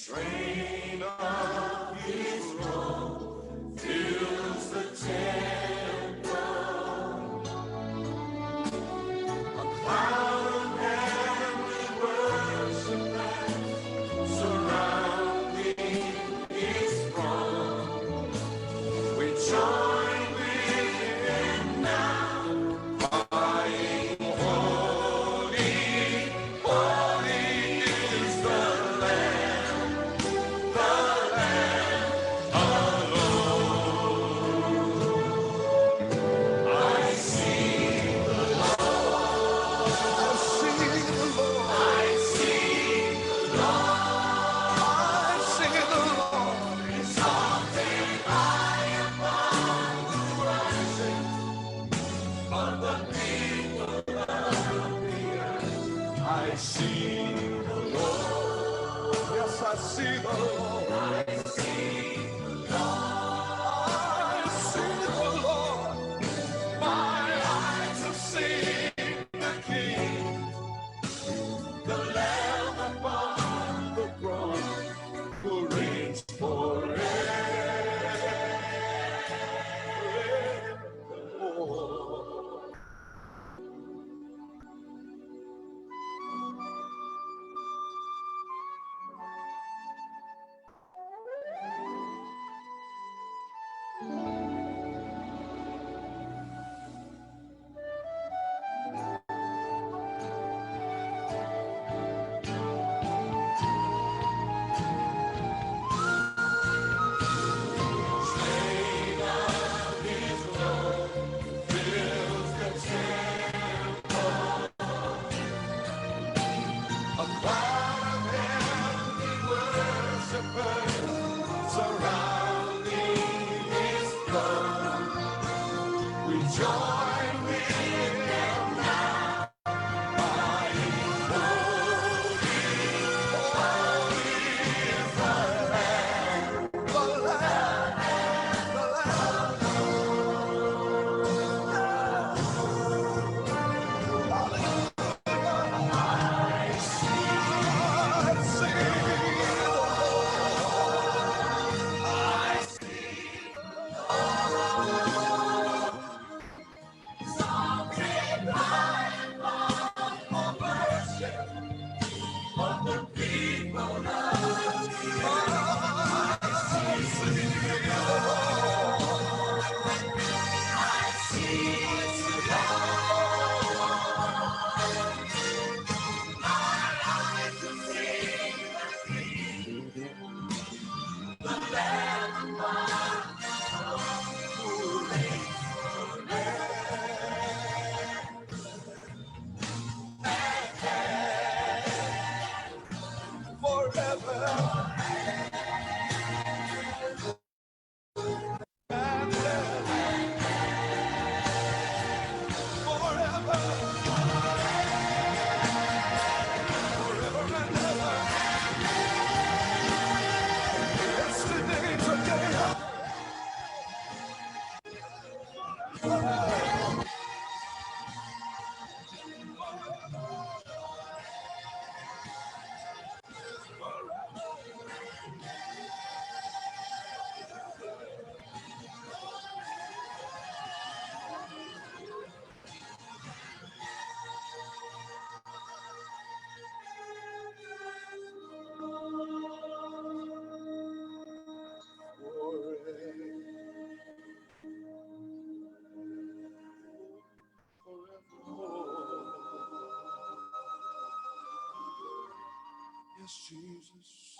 train of his robe fills the temple. A cloud of heavenly worshipers surrounding his throne. We join with them now, crying, holy, holy is the Lamb alone. I see the Lord. I see the Lord. I see the Lord. I see the Lord. Exalted high above the rising of the people of the earth. I see the Lord. Yes, I see the Lord. I see the Lord. I see the Lord. My eyes have seen the King, the Lamb upon the throne, who reigns forevermore. Train of his robe fills the temple. A cloud of heavenly worshipers surrounding his throne. We join with them now, crying, holy, holy is the Lamb, the Lamb, the Lamb. Forever and forever, forever and ever. Yesterday, today, yes, Jesus.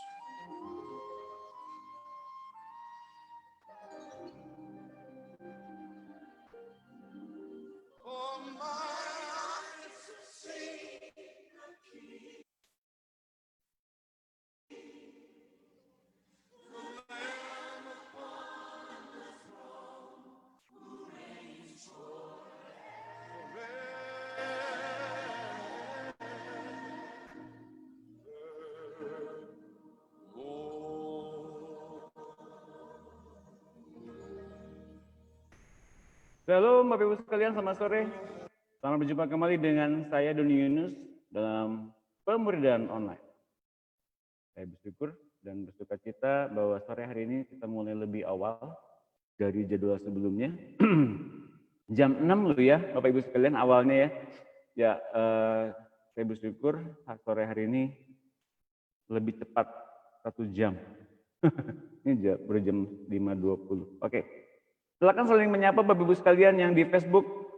Oh, my eyes have seen the King, the Lamb upon the throne, who reigns Shalom Bapak Ibu sekalian, selamat sore. Selamat berjumpa kembali dengan saya Doni Yunus dalam pemuridan online. Saya bersyukur dan bersuka cita bahwa sore hari ini kita mulai lebih awal dari jadwal sebelumnya. Jam 6 loh ya, Bapak Ibu sekalian awalnya ya. Ya, saya bersyukur sore hari ini lebih cepat 1 jam. Ini baru jam 5.20. Oke. Silakan saling menyapa Bapak Ibu sekalian yang di Facebook,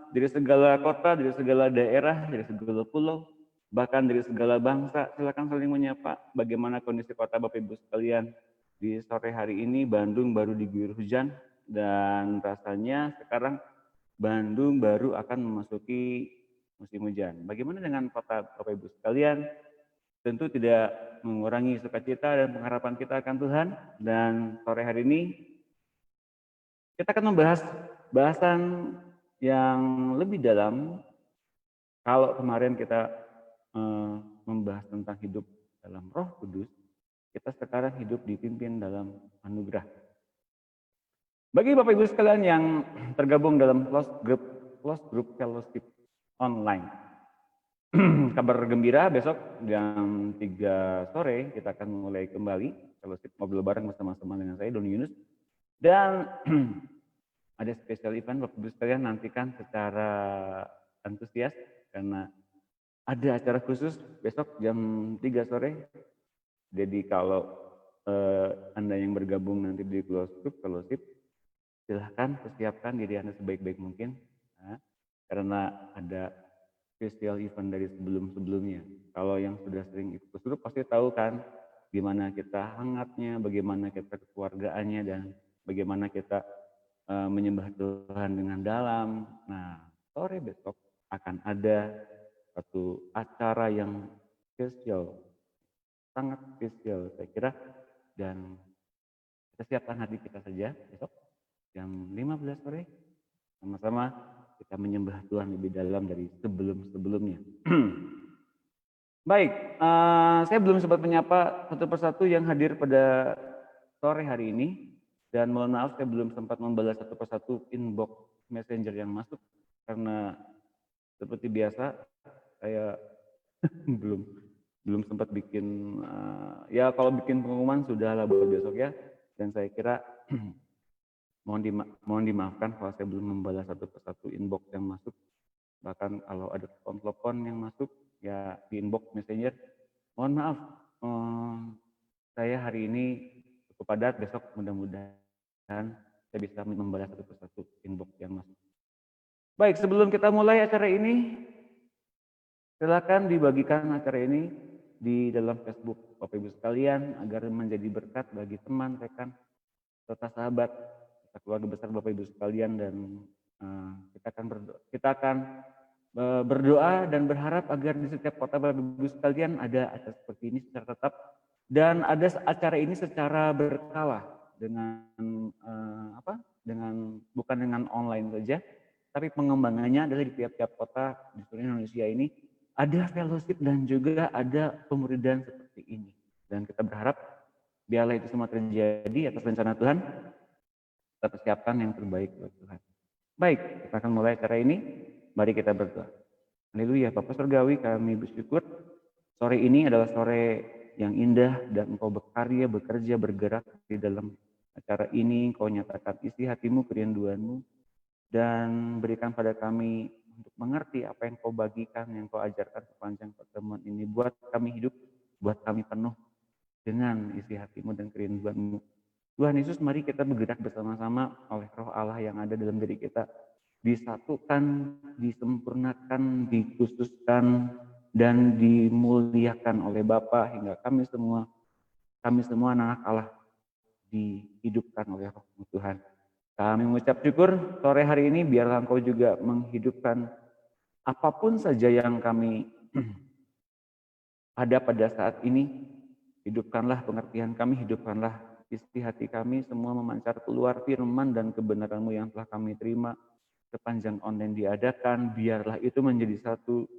dari segala kota, dari segala daerah, dari segala pulau, bahkan dari segala bangsa. Silakan saling menyapa bagaimana kondisi kota Bapak Ibu sekalian di sore hari ini. Bandung baru diguyur hujan dan rasanya sekarang Bandung baru akan memasuki musim hujan. Bagaimana dengan kota Bapak Ibu sekalian? Tentu tidak mengurangi sukacita dan pengharapan kita akan Tuhan. Dan sore hari ini kita akan membahas bahasan yang lebih dalam. Kalau kemarin kita membahas tentang hidup dalam Roh Kudus, kita sekarang hidup dipimpin dalam anugerah. Bagi Bapak Ibu sekalian yang tergabung dalam close group fellowship online, kabar gembira, besok jam 3 sore kita akan mulai kembali fellowship ngobrol bareng bersama-sama dengan saya, Doni Yunus. Dan ada special event Bapak Ibu sekalian, nantikan secara antusias karena ada acara khusus besok jam 3 sore. Jadi kalau Anda yang bergabung nanti di close group fellowship, silahkan persiapkan diri Anda sebaik-baik mungkin, karena ada special event dari sebelum-sebelumnya. Kalau yang sudah sering ikut grup pasti tahu kan gimana kita hangatnya, bagaimana kita kekeluargaannya, dan bagaimana kita menyembah Tuhan dengan dalam. Nah, sore besok akan ada satu acara yang spesial, sangat spesial saya kira, dan kita siapkan hati kita saja besok jam 15 sore, sama-sama kita menyembah Tuhan lebih dalam dari sebelum-sebelumnya. Baik, saya belum sempat menyapa satu persatu yang hadir pada sore hari ini, dan mohon maaf saya belum sempat membalas satu persatu inbox messenger yang masuk, karena seperti biasa saya belum sempat bikin, ya kalau bikin pengumuman sudahlah buat besok ya, dan saya kira mohon dimaafkan kalau saya belum membalas satu persatu inbox yang masuk. Bahkan kalau ada telepon yang masuk ya di inbox messenger, mohon maaf, saya hari ini cukup padat, besok mudah-mudahan saya bisa membalas satu persatu inbox yang masuk. Baik, sebelum kita mulai acara ini, silakan dibagikan acara ini di dalam Facebook Bapak Ibu sekalian agar menjadi berkat bagi teman, rekan, serta sahabat, keluarga besar Bapak Ibu sekalian. Dan kita akan berdoa dan berharap agar di setiap kota Bapak Ibu sekalian ada acara seperti ini secara tetap, dan ada acara ini secara berkala dengan bukan dengan online saja, tapi pengembangannya adalah di tiap-tiap kota di seluruh Indonesia ini ada fellowship dan juga ada pemuridan seperti ini. Dan kita berharap biarlah itu semua terjadi atas rencana Tuhan. Kita persiapkan yang terbaik buat Tuhan. Baik, kita akan mulai acara ini. Mari kita berdoa. Haleluya, Bapa Surgawi, kami bersyukur sore ini adalah sore yang indah dan Engkau berkarya, bekerja, bergerak di dalam acara ini. Engkau nyatakan isi hatimu, kerinduanmu, dan berikan pada kami untuk mengerti apa yang Kau bagikan, yang Kau ajarkan sepanjang pertemuan ini. Buat kami hidup, buat kami penuh dengan isi hatimu dan kerinduanmu. Tuhan Yesus, mari kita bergerak bersama-sama oleh Roh Allah yang ada dalam diri kita. Disatukan, disempurnakan, dikhususkan, dan dimuliakan oleh Bapa hingga kami semua anak Allah dihidupkan oleh Roh Tuhan. Kami mengucap syukur sore hari ini, biarlah Engkau juga menghidupkan apapun saja yang kami ada pada saat ini. Hidupkanlah pengertian kami, hidupkanlah isi hati kami, semua memancar keluar firman dan kebenaran-Mu yang telah kami terima sepanjang online diadakan. Biarlah itu menjadi satu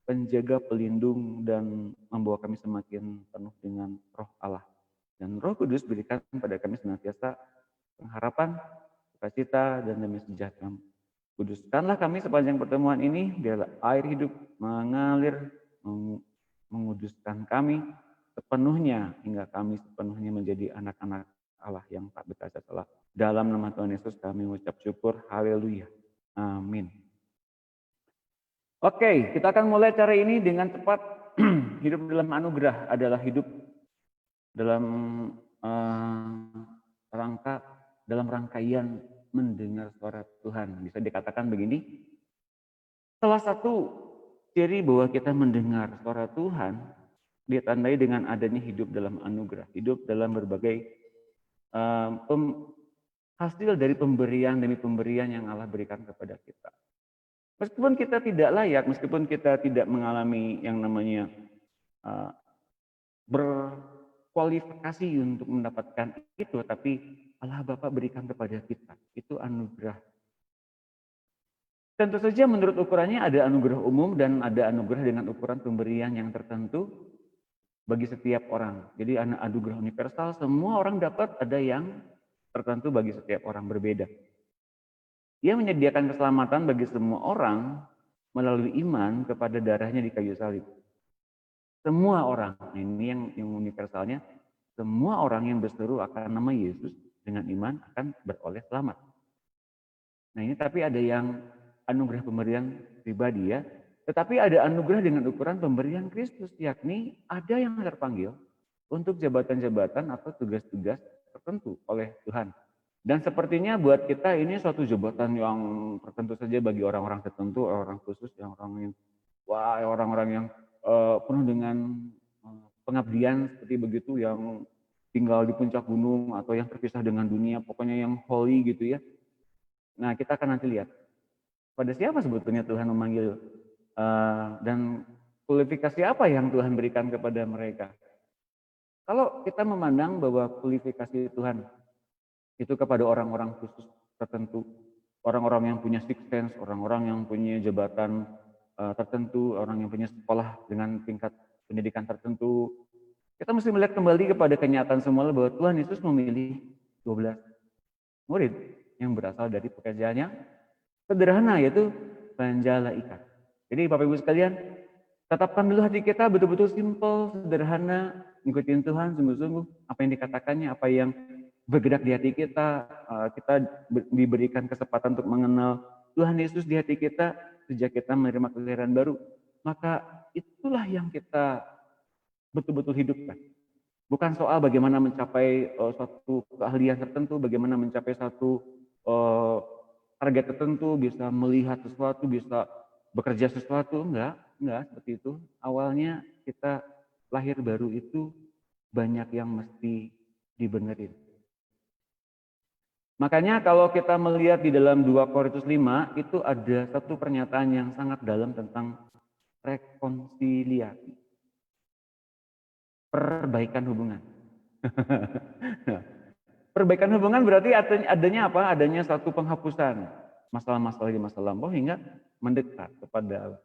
penjaga, pelindung, dan membawa kami semakin penuh dengan Roh Allah. Dan Roh Kudus berikan pada kami senantiasa pengharapan, sukacita, dan damai sejahtera. Kuduskanlah kami sepanjang pertemuan ini, biarlah air hidup mengalir, menguduskan kami, sepenuhnya hingga kami sepenuhnya menjadi anak-anak Allah yang tak berdosa salah. Dalam nama Tuhan Yesus kami mengucap syukur. Haleluya. Amin. Oke, kita akan mulai cara ini dengan cepat. Hidup dalam anugerah adalah hidup dalam dalam rangkaian mendengar suara Tuhan. Bisa dikatakan begini, salah satu ciri bahwa kita mendengar suara Tuhan ditandai dengan adanya hidup dalam anugerah, hidup dalam berbagai hasil dari pemberian demi pemberian yang Allah berikan kepada kita. Meskipun kita tidak layak, meskipun kita tidak mengalami yang namanya berkualifikasi untuk mendapatkan itu, tapi Allah Bapa berikan kepada kita. Itu anugerah. Tentu saja menurut ukurannya ada anugerah umum dan ada anugerah dengan ukuran pemberian yang tertentu bagi setiap orang. Jadi anugerah universal, semua orang dapat, ada yang tertentu bagi setiap orang berbeda. Ia menyediakan keselamatan bagi semua orang melalui iman kepada darahnya di kayu salib. Semua orang, ini yang universalnya, semua orang yang berseru akan nama Yesus dengan iman akan beroleh selamat. Nah ini tapi ada yang anugerah pemberian pribadi ya, tetapi ada anugerah dengan ukuran pemberian Kristus, yakni ada yang terpanggil untuk jabatan-jabatan atau tugas-tugas tertentu oleh Tuhan. Dan sepertinya buat kita ini suatu jabatan yang tertentu saja bagi orang-orang tertentu, orang khusus, orang-orang yang penuh dengan pengabdian seperti begitu, yang tinggal di puncak gunung atau yang terpisah dengan dunia, pokoknya yang holy gitu ya. Nah kita akan nanti lihat pada siapa sebetulnya Tuhan memanggil dan kualifikasi apa yang Tuhan berikan kepada mereka. Kalau kita memandang bahwa kualifikasi Tuhan itu kepada orang-orang khusus tertentu, orang-orang yang punya sixth sense, orang-orang yang punya jabatan tertentu, orang yang punya sekolah dengan tingkat pendidikan tertentu, kita mesti melihat kembali kepada kenyataan semula bahwa Tuhan Yesus memilih 12 murid yang berasal dari pekerjaannya sederhana, yaitu penjala ikan. Jadi Bapak Ibu sekalian, tetapkan dulu hati kita betul-betul simple, sederhana, ngikutin Tuhan sungguh-sungguh, apa yang dikatakannya, apa yang bergerak di hati kita, kita diberikan kesempatan untuk mengenal Tuhan Yesus di hati kita sejak kita menerima kelahiran baru. Maka itulah yang kita betul-betul hidupkan. Bukan soal bagaimana mencapai suatu keahlian tertentu, bagaimana mencapai satu target tertentu, bisa melihat sesuatu, bisa bekerja sesuatu, enggak seperti itu. Awalnya kita lahir baru itu banyak yang mesti dibenerin. Makanya kalau kita melihat di dalam 2 Korintus 5, itu ada satu pernyataan yang sangat dalam tentang rekonsiliasi. Perbaikan hubungan. Perbaikan hubungan berarti adanya apa? Adanya satu penghapusan masalah-masalah di masa lampau hingga mendekat kepada Allah.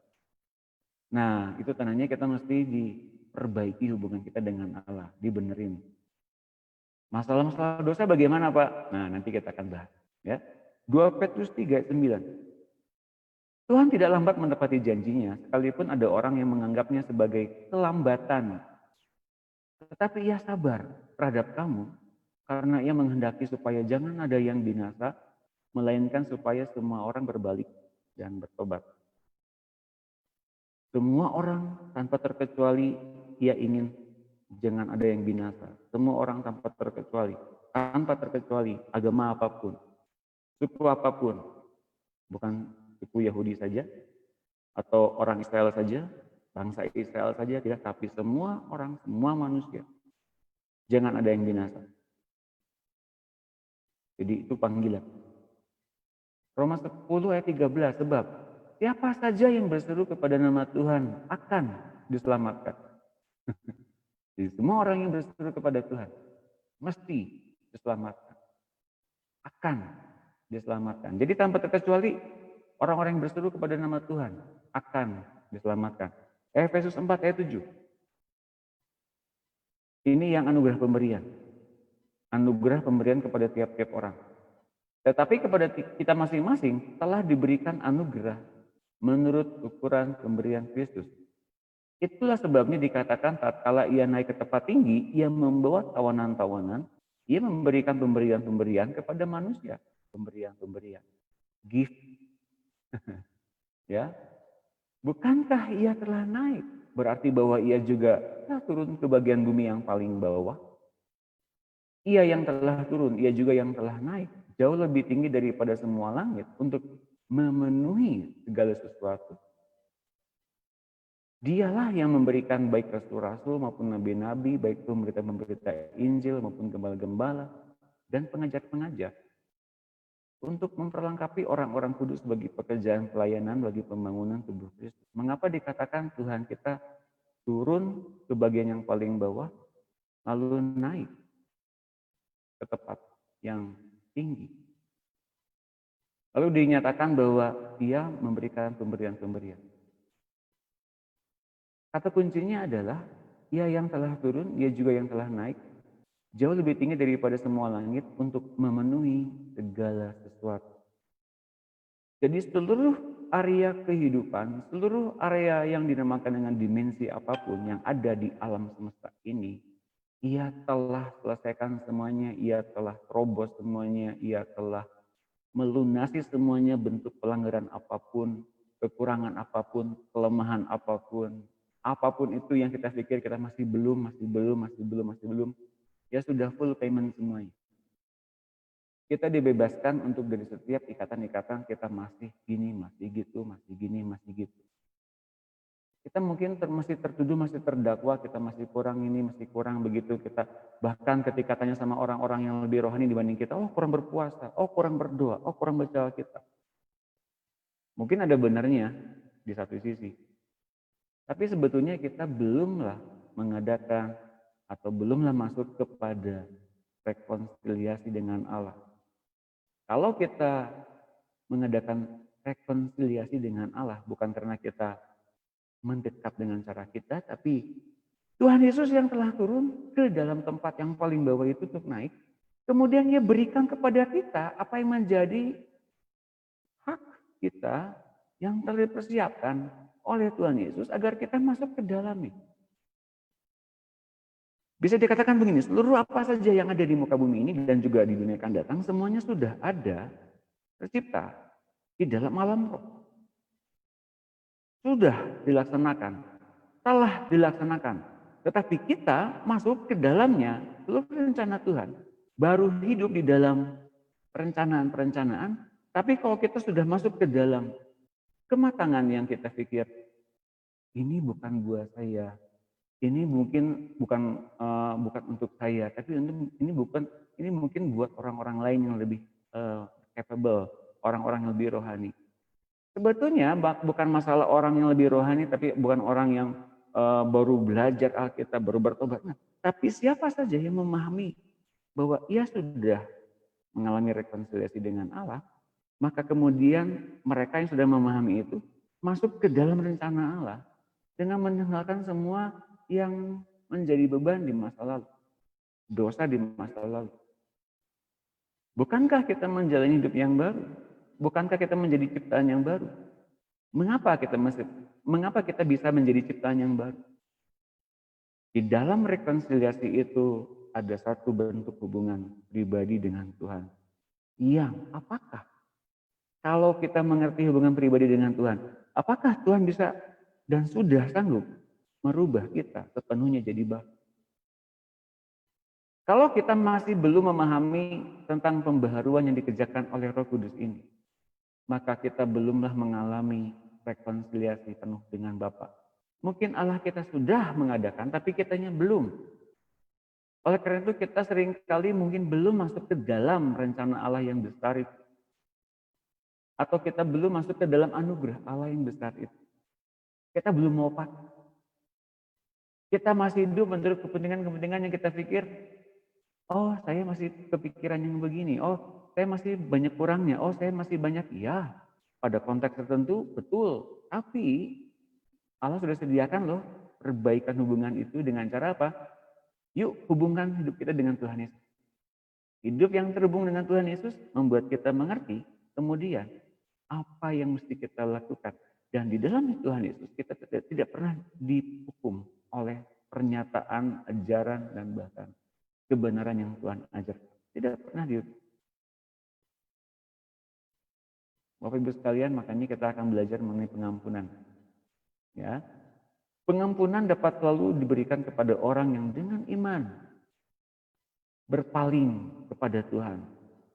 Nah, itu tandanya kita mesti diperbaiki hubungan kita dengan Allah, dibenerin. Masalah-masalah dosa bagaimana Pak? Nah nanti kita akan bahas. Ya. 2 Petrus 3 ayat 9. Tuhan tidak lambat menepati janjinya, sekalipun ada orang yang menganggapnya sebagai kelambatan. Tetapi ia sabar terhadap kamu, karena ia menghendaki supaya jangan ada yang binasa, melainkan supaya semua orang berbalik dan bertobat. Semua orang tanpa terkecuali ia ingin jangan ada yang binasa. Semua orang tanpa terkecuali agama apapun, suku apapun, bukan suku Yahudi saja atau orang Israel saja, bangsa Israel saja tidak, tapi semua orang, semua manusia. Jangan ada yang binasa. Jadi itu panggilan. Roma 10 ayat 13, sebab siapa saja yang berseru kepada nama Tuhan akan diselamatkan. Jadi semua orang yang berseru kepada Tuhan mesti diselamatkan. Akan diselamatkan. Jadi tanpa terkecuali orang-orang yang berseru kepada nama Tuhan akan diselamatkan. Efesus 4 ayat 7. Ini yang anugerah pemberian. Anugerah pemberian kepada tiap-tiap orang. Tetapi kepada kita masing-masing telah diberikan anugerah menurut ukuran pemberian Kristus. Itulah sebabnya dikatakan tatkala ia naik ke tempat tinggi, ia membawa tawanan-tawanan, ia memberikan pemberian-pemberian kepada manusia, pemberian-pemberian, gift, ya. Bukankah ia telah naik? Berarti bahwa ia juga telah turun ke bagian bumi yang paling bawah. Ia yang telah turun, ia juga yang telah naik, jauh lebih tinggi daripada semua langit untuk memenuhi segala sesuatu. Dialah yang memberikan baik rasul-rasul maupun nabi-nabi, baik itu pemberita-pemberita Injil maupun gembala-gembala dan pengajar-pengajar, untuk memperlengkapi orang-orang kudus bagi pekerjaan pelayanan bagi pembangunan tubuh Kristus. Mengapa dikatakan Tuhan kita turun ke bagian yang paling bawah, lalu naik ke tempat yang tinggi? Lalu dinyatakan bahwa Dia memberikan pemberian-pemberian. Kata kuncinya adalah Ia yang telah turun, Ia juga yang telah naik, jauh lebih tinggi daripada semua langit untuk memenuhi segala sesuatu. Jadi seluruh area kehidupan, seluruh area yang dinamakan dengan dimensi apapun yang ada di alam semesta ini, Ia telah selesaikan semuanya, Ia telah terobos semuanya, Ia telah melunasi semuanya, bentuk pelanggaran apapun, kekurangan apapun, kelemahan apapun. Apapun itu yang kita pikir kita masih belum, ya sudah full payment semuanya. Kita dibebaskan untuk dari setiap ikatan-ikatan kita masih gini, masih gitu, masih gini, masih gitu. Kita mungkin masih tertuduh, masih terdakwa, kita masih kurang ini, masih kurang begitu. Kita bahkan ketika tanya sama orang-orang yang lebih rohani dibanding kita, oh kurang berpuasa, oh kurang berdoa, oh kurang baca Alkitab. Mungkin ada benarnya di satu sisi. Tapi sebetulnya kita belumlah mengadakan atau belumlah masuk kepada rekonsiliasi dengan Allah. Kalau kita mengadakan rekonsiliasi dengan Allah, bukan karena kita mendekat dengan cara kita, tapi Tuhan Yesus yang telah turun ke dalam tempat yang paling bawah itu untuk naik, kemudian Ia berikan kepada kita apa yang menjadi hak kita yang telah dipersiapkan oleh Tuhan Yesus agar kita masuk ke dalamnya. Bisa dikatakan begini, seluruh apa saja yang ada di muka bumi ini dan juga di dunia akan datang, semuanya sudah ada, tercipta di dalam alam roh. Sudah dilaksanakan, telah dilaksanakan. Tetapi kita masuk ke dalamnya, seluruh rencana Tuhan. Baru hidup di dalam perencanaan-perencanaan, tapi kalau kita sudah masuk ke dalam kematangan yang kita pikir, ini bukan buat saya, ini mungkin bukan untuk saya, tapi ini mungkin buat orang-orang lain yang lebih capable, orang-orang yang lebih rohani. Sebetulnya bukan masalah orang yang lebih rohani, tapi bukan orang yang baru belajar Alkitab, baru bertobat. Nah, tapi siapa saja yang memahami bahwa ia sudah mengalami rekonsiliasi dengan Allah, maka kemudian mereka yang sudah memahami itu masuk ke dalam rencana Allah dengan meninggalkan semua yang menjadi beban di masa lalu, dosa di masa lalu. Bukankah kita menjalani hidup yang baru? Bukankah kita menjadi ciptaan yang baru? Mengapa kita bisa menjadi ciptaan yang baru? Di dalam rekonsiliasi itu ada satu bentuk hubungan pribadi dengan Tuhan. Yang apakah kalau kita mengerti hubungan pribadi dengan Tuhan, apakah Tuhan bisa dan sudah sanggup merubah kita sepenuhnya jadi baru? Kalau kita masih belum memahami tentang pembaharuan yang dikerjakan oleh Roh Kudus ini, maka kita belumlah mengalami rekonsiliasi penuh dengan Bapa. Mungkin Allah kita sudah mengadakan, tapi kitanya belum. Oleh karena itu kita seringkali mungkin belum masuk ke dalam rencana Allah yang besar itu. Atau kita belum masuk ke dalam anugerah Allah yang besar itu. Kita belum mau pakai. Kita masih hidup menurut kepentingan-kepentingan yang kita pikir, oh saya masih kepikiran yang begini, oh saya masih banyak kurangnya, oh saya masih banyak, ya pada konteks tertentu betul, tapi Allah sudah sediakan loh perbaikan hubungan itu dengan cara apa? Yuk hubungkan hidup kita dengan Tuhan Yesus. Hidup yang terhubung dengan Tuhan Yesus membuat kita mengerti kemudian apa yang mesti kita lakukan. Dan di dalam Tuhan Yesus kita tidak pernah dihukum oleh pernyataan, ajaran, dan bahkan kebenaran yang Tuhan ajarkan. Tidak pernah dihukum. Bapak Ibu sekalian, makanya kita akan belajar mengenai pengampunan. Ya, pengampunan dapat selalu diberikan kepada orang yang dengan iman berpaling kepada Tuhan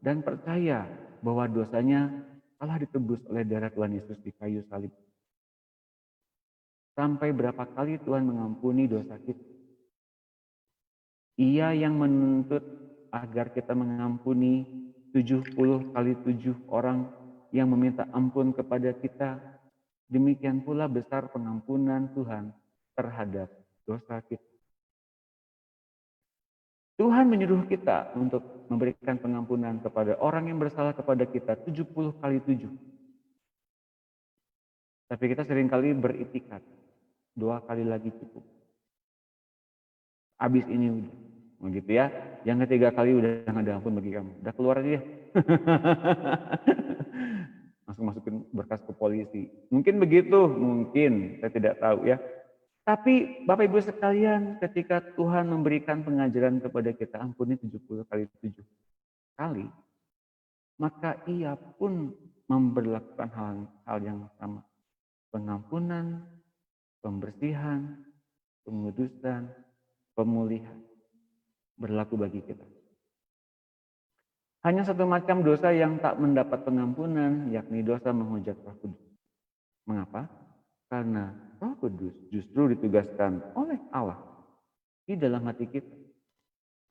dan percaya bahwa dosanya telah ditebus oleh darah Tuhan Yesus di kayu salib. Sampai berapa kali Tuhan mengampuni dosa kita? Ia yang menuntut agar kita mengampuni 70 kali 7 orang yang meminta ampun kepada kita. Demikian pula besar pengampunan Tuhan terhadap dosa kita. Tuhan menyuruh kita untuk memberikan pengampunan kepada orang yang bersalah kepada kita 70 kali 7. Tapi kita seringkali beritikat, 2 kali lagi cukup. Habis ini udah, begitu ya. Yang ketiga kali udah nggak ada ampun bagi kamu. Udah keluar aja ya. Langsung masukin berkas ke polisi. Mungkin begitu, mungkin, saya tidak tahu ya. Tapi Bapak Ibu sekalian, ketika Tuhan memberikan pengajaran kepada kita, ampuni 70 kali 7 kali, maka ia pun memberlakukan hal yang sama. Pengampunan, pembersihan, pengudusan, pemulihan berlaku bagi kita. Hanya satu macam dosa yang tak mendapat pengampunan, yakni dosa menghujat Roh Kudus. Mengapa? Karena Roh Kudus justru ditugaskan oleh Allah di dalam hati kita,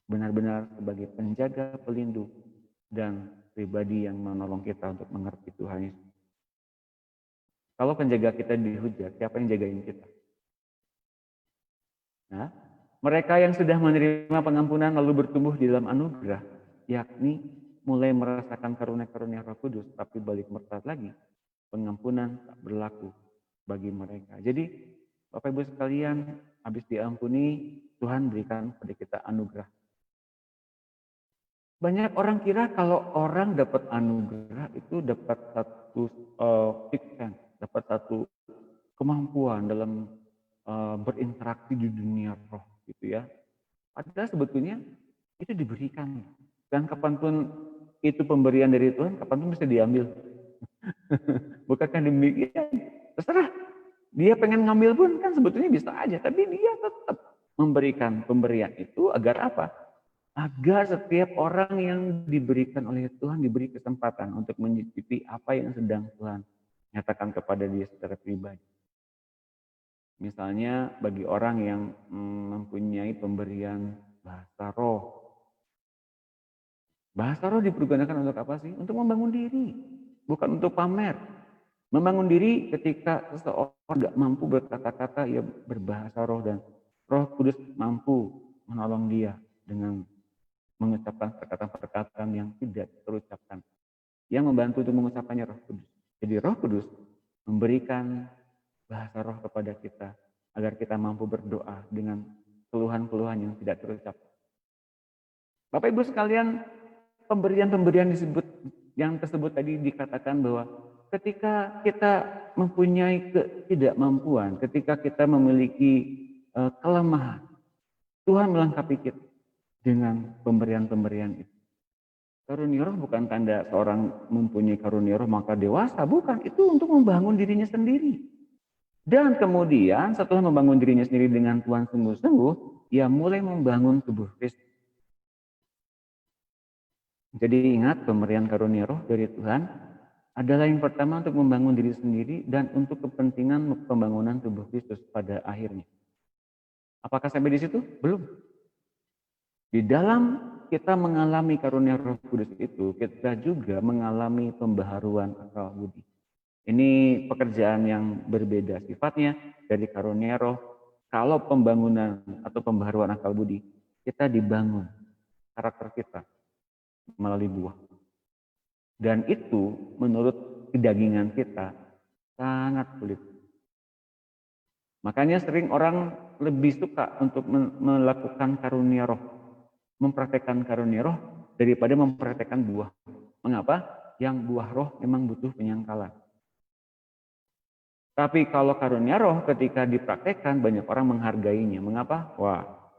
benar-benar sebagai penjaga, pelindung, dan pribadi yang menolong kita untuk mengerti Tuhan Yesus. Kalau penjaga kita dihujat, siapa yang jagain kita? Nah, mereka yang sudah menerima pengampunan lalu bertumbuh di dalam anugerah, yakni mulai merasakan karunia-karunia Roh Kudus, tapi balik murtad lagi, pengampunan tak berlaku bagi mereka. Jadi, Bapak Ibu sekalian, habis diampuni, Tuhan berikan pada kita anugerah. Banyak orang kira kalau orang dapat anugerah itu dapat satu fiction, dapat satu kemampuan dalam berinteraksi di dunia roh, gitu ya. Padahal sebetulnya itu diberikan. Dan kapanpun itu pemberian dari Tuhan, kapanpun bisa diambil. Bukankah demikian? Terserah. Dia pengen ngambil pun kan sebetulnya bisa aja. Tapi dia tetap memberikan pemberian itu agar apa? Agar setiap orang yang diberikan oleh Tuhan diberi kesempatan untuk mencicipi apa yang sedang Tuhan nyatakan kepada dia secara pribadi. Misalnya bagi orang yang mempunyai pemberian bahasa roh. Bahasa roh dipergunakan untuk apa sih? Untuk membangun diri, bukan untuk pamer. Membangun diri ketika seseorang tidak mampu berkata-kata, ia berbahasa roh dan Roh Kudus mampu menolong dia dengan mengucapkan perkataan-perkataan yang tidak terucapkan. Yang membantu untuk mengucapkannya Roh Kudus. Jadi Roh Kudus memberikan bahasa roh kepada kita agar kita mampu berdoa dengan keluhan-keluhan yang tidak terucap. Bapak Ibu sekalian, pemberian-pemberian yang tersebut tadi dikatakan bahwa ketika kita mempunyai ketidakmampuan, ketika kita memiliki kelemahan, Tuhan melengkapi kita dengan pemberian-pemberian itu. Karunia roh bukan tanda seorang mempunyai karunia roh maka dewasa, bukan. Itu untuk membangun dirinya sendiri. Dan kemudian setelah membangun dirinya sendiri dengan Tuhan sungguh-sungguh, ia mulai membangun tubuh Kristus. Jadi ingat, pemberian karunia roh dari Tuhan adalah yang pertama untuk membangun diri sendiri dan untuk kepentingan pembangunan tubuh Kristus pada akhirnya. Apakah sampai di situ? Belum. Di dalam kita mengalami karunia Roh Kudus itu, kita juga mengalami pembaharuan akal budi. Ini pekerjaan yang berbeda sifatnya dari karunia roh. Kalau pembangunan atau pembaharuan akal budi, kita dibangun karakter kita melalui buah. Dan itu menurut kedagingan kita sangat sulit. Makanya sering orang lebih suka untuk melakukan karunia roh, mempraktekkan karunia roh daripada mempraktekkan buah. Mengapa? Yang buah roh memang butuh penyangkalan. Tapi kalau karunia roh ketika dipraktekkan banyak orang menghargainya. Mengapa? Wah,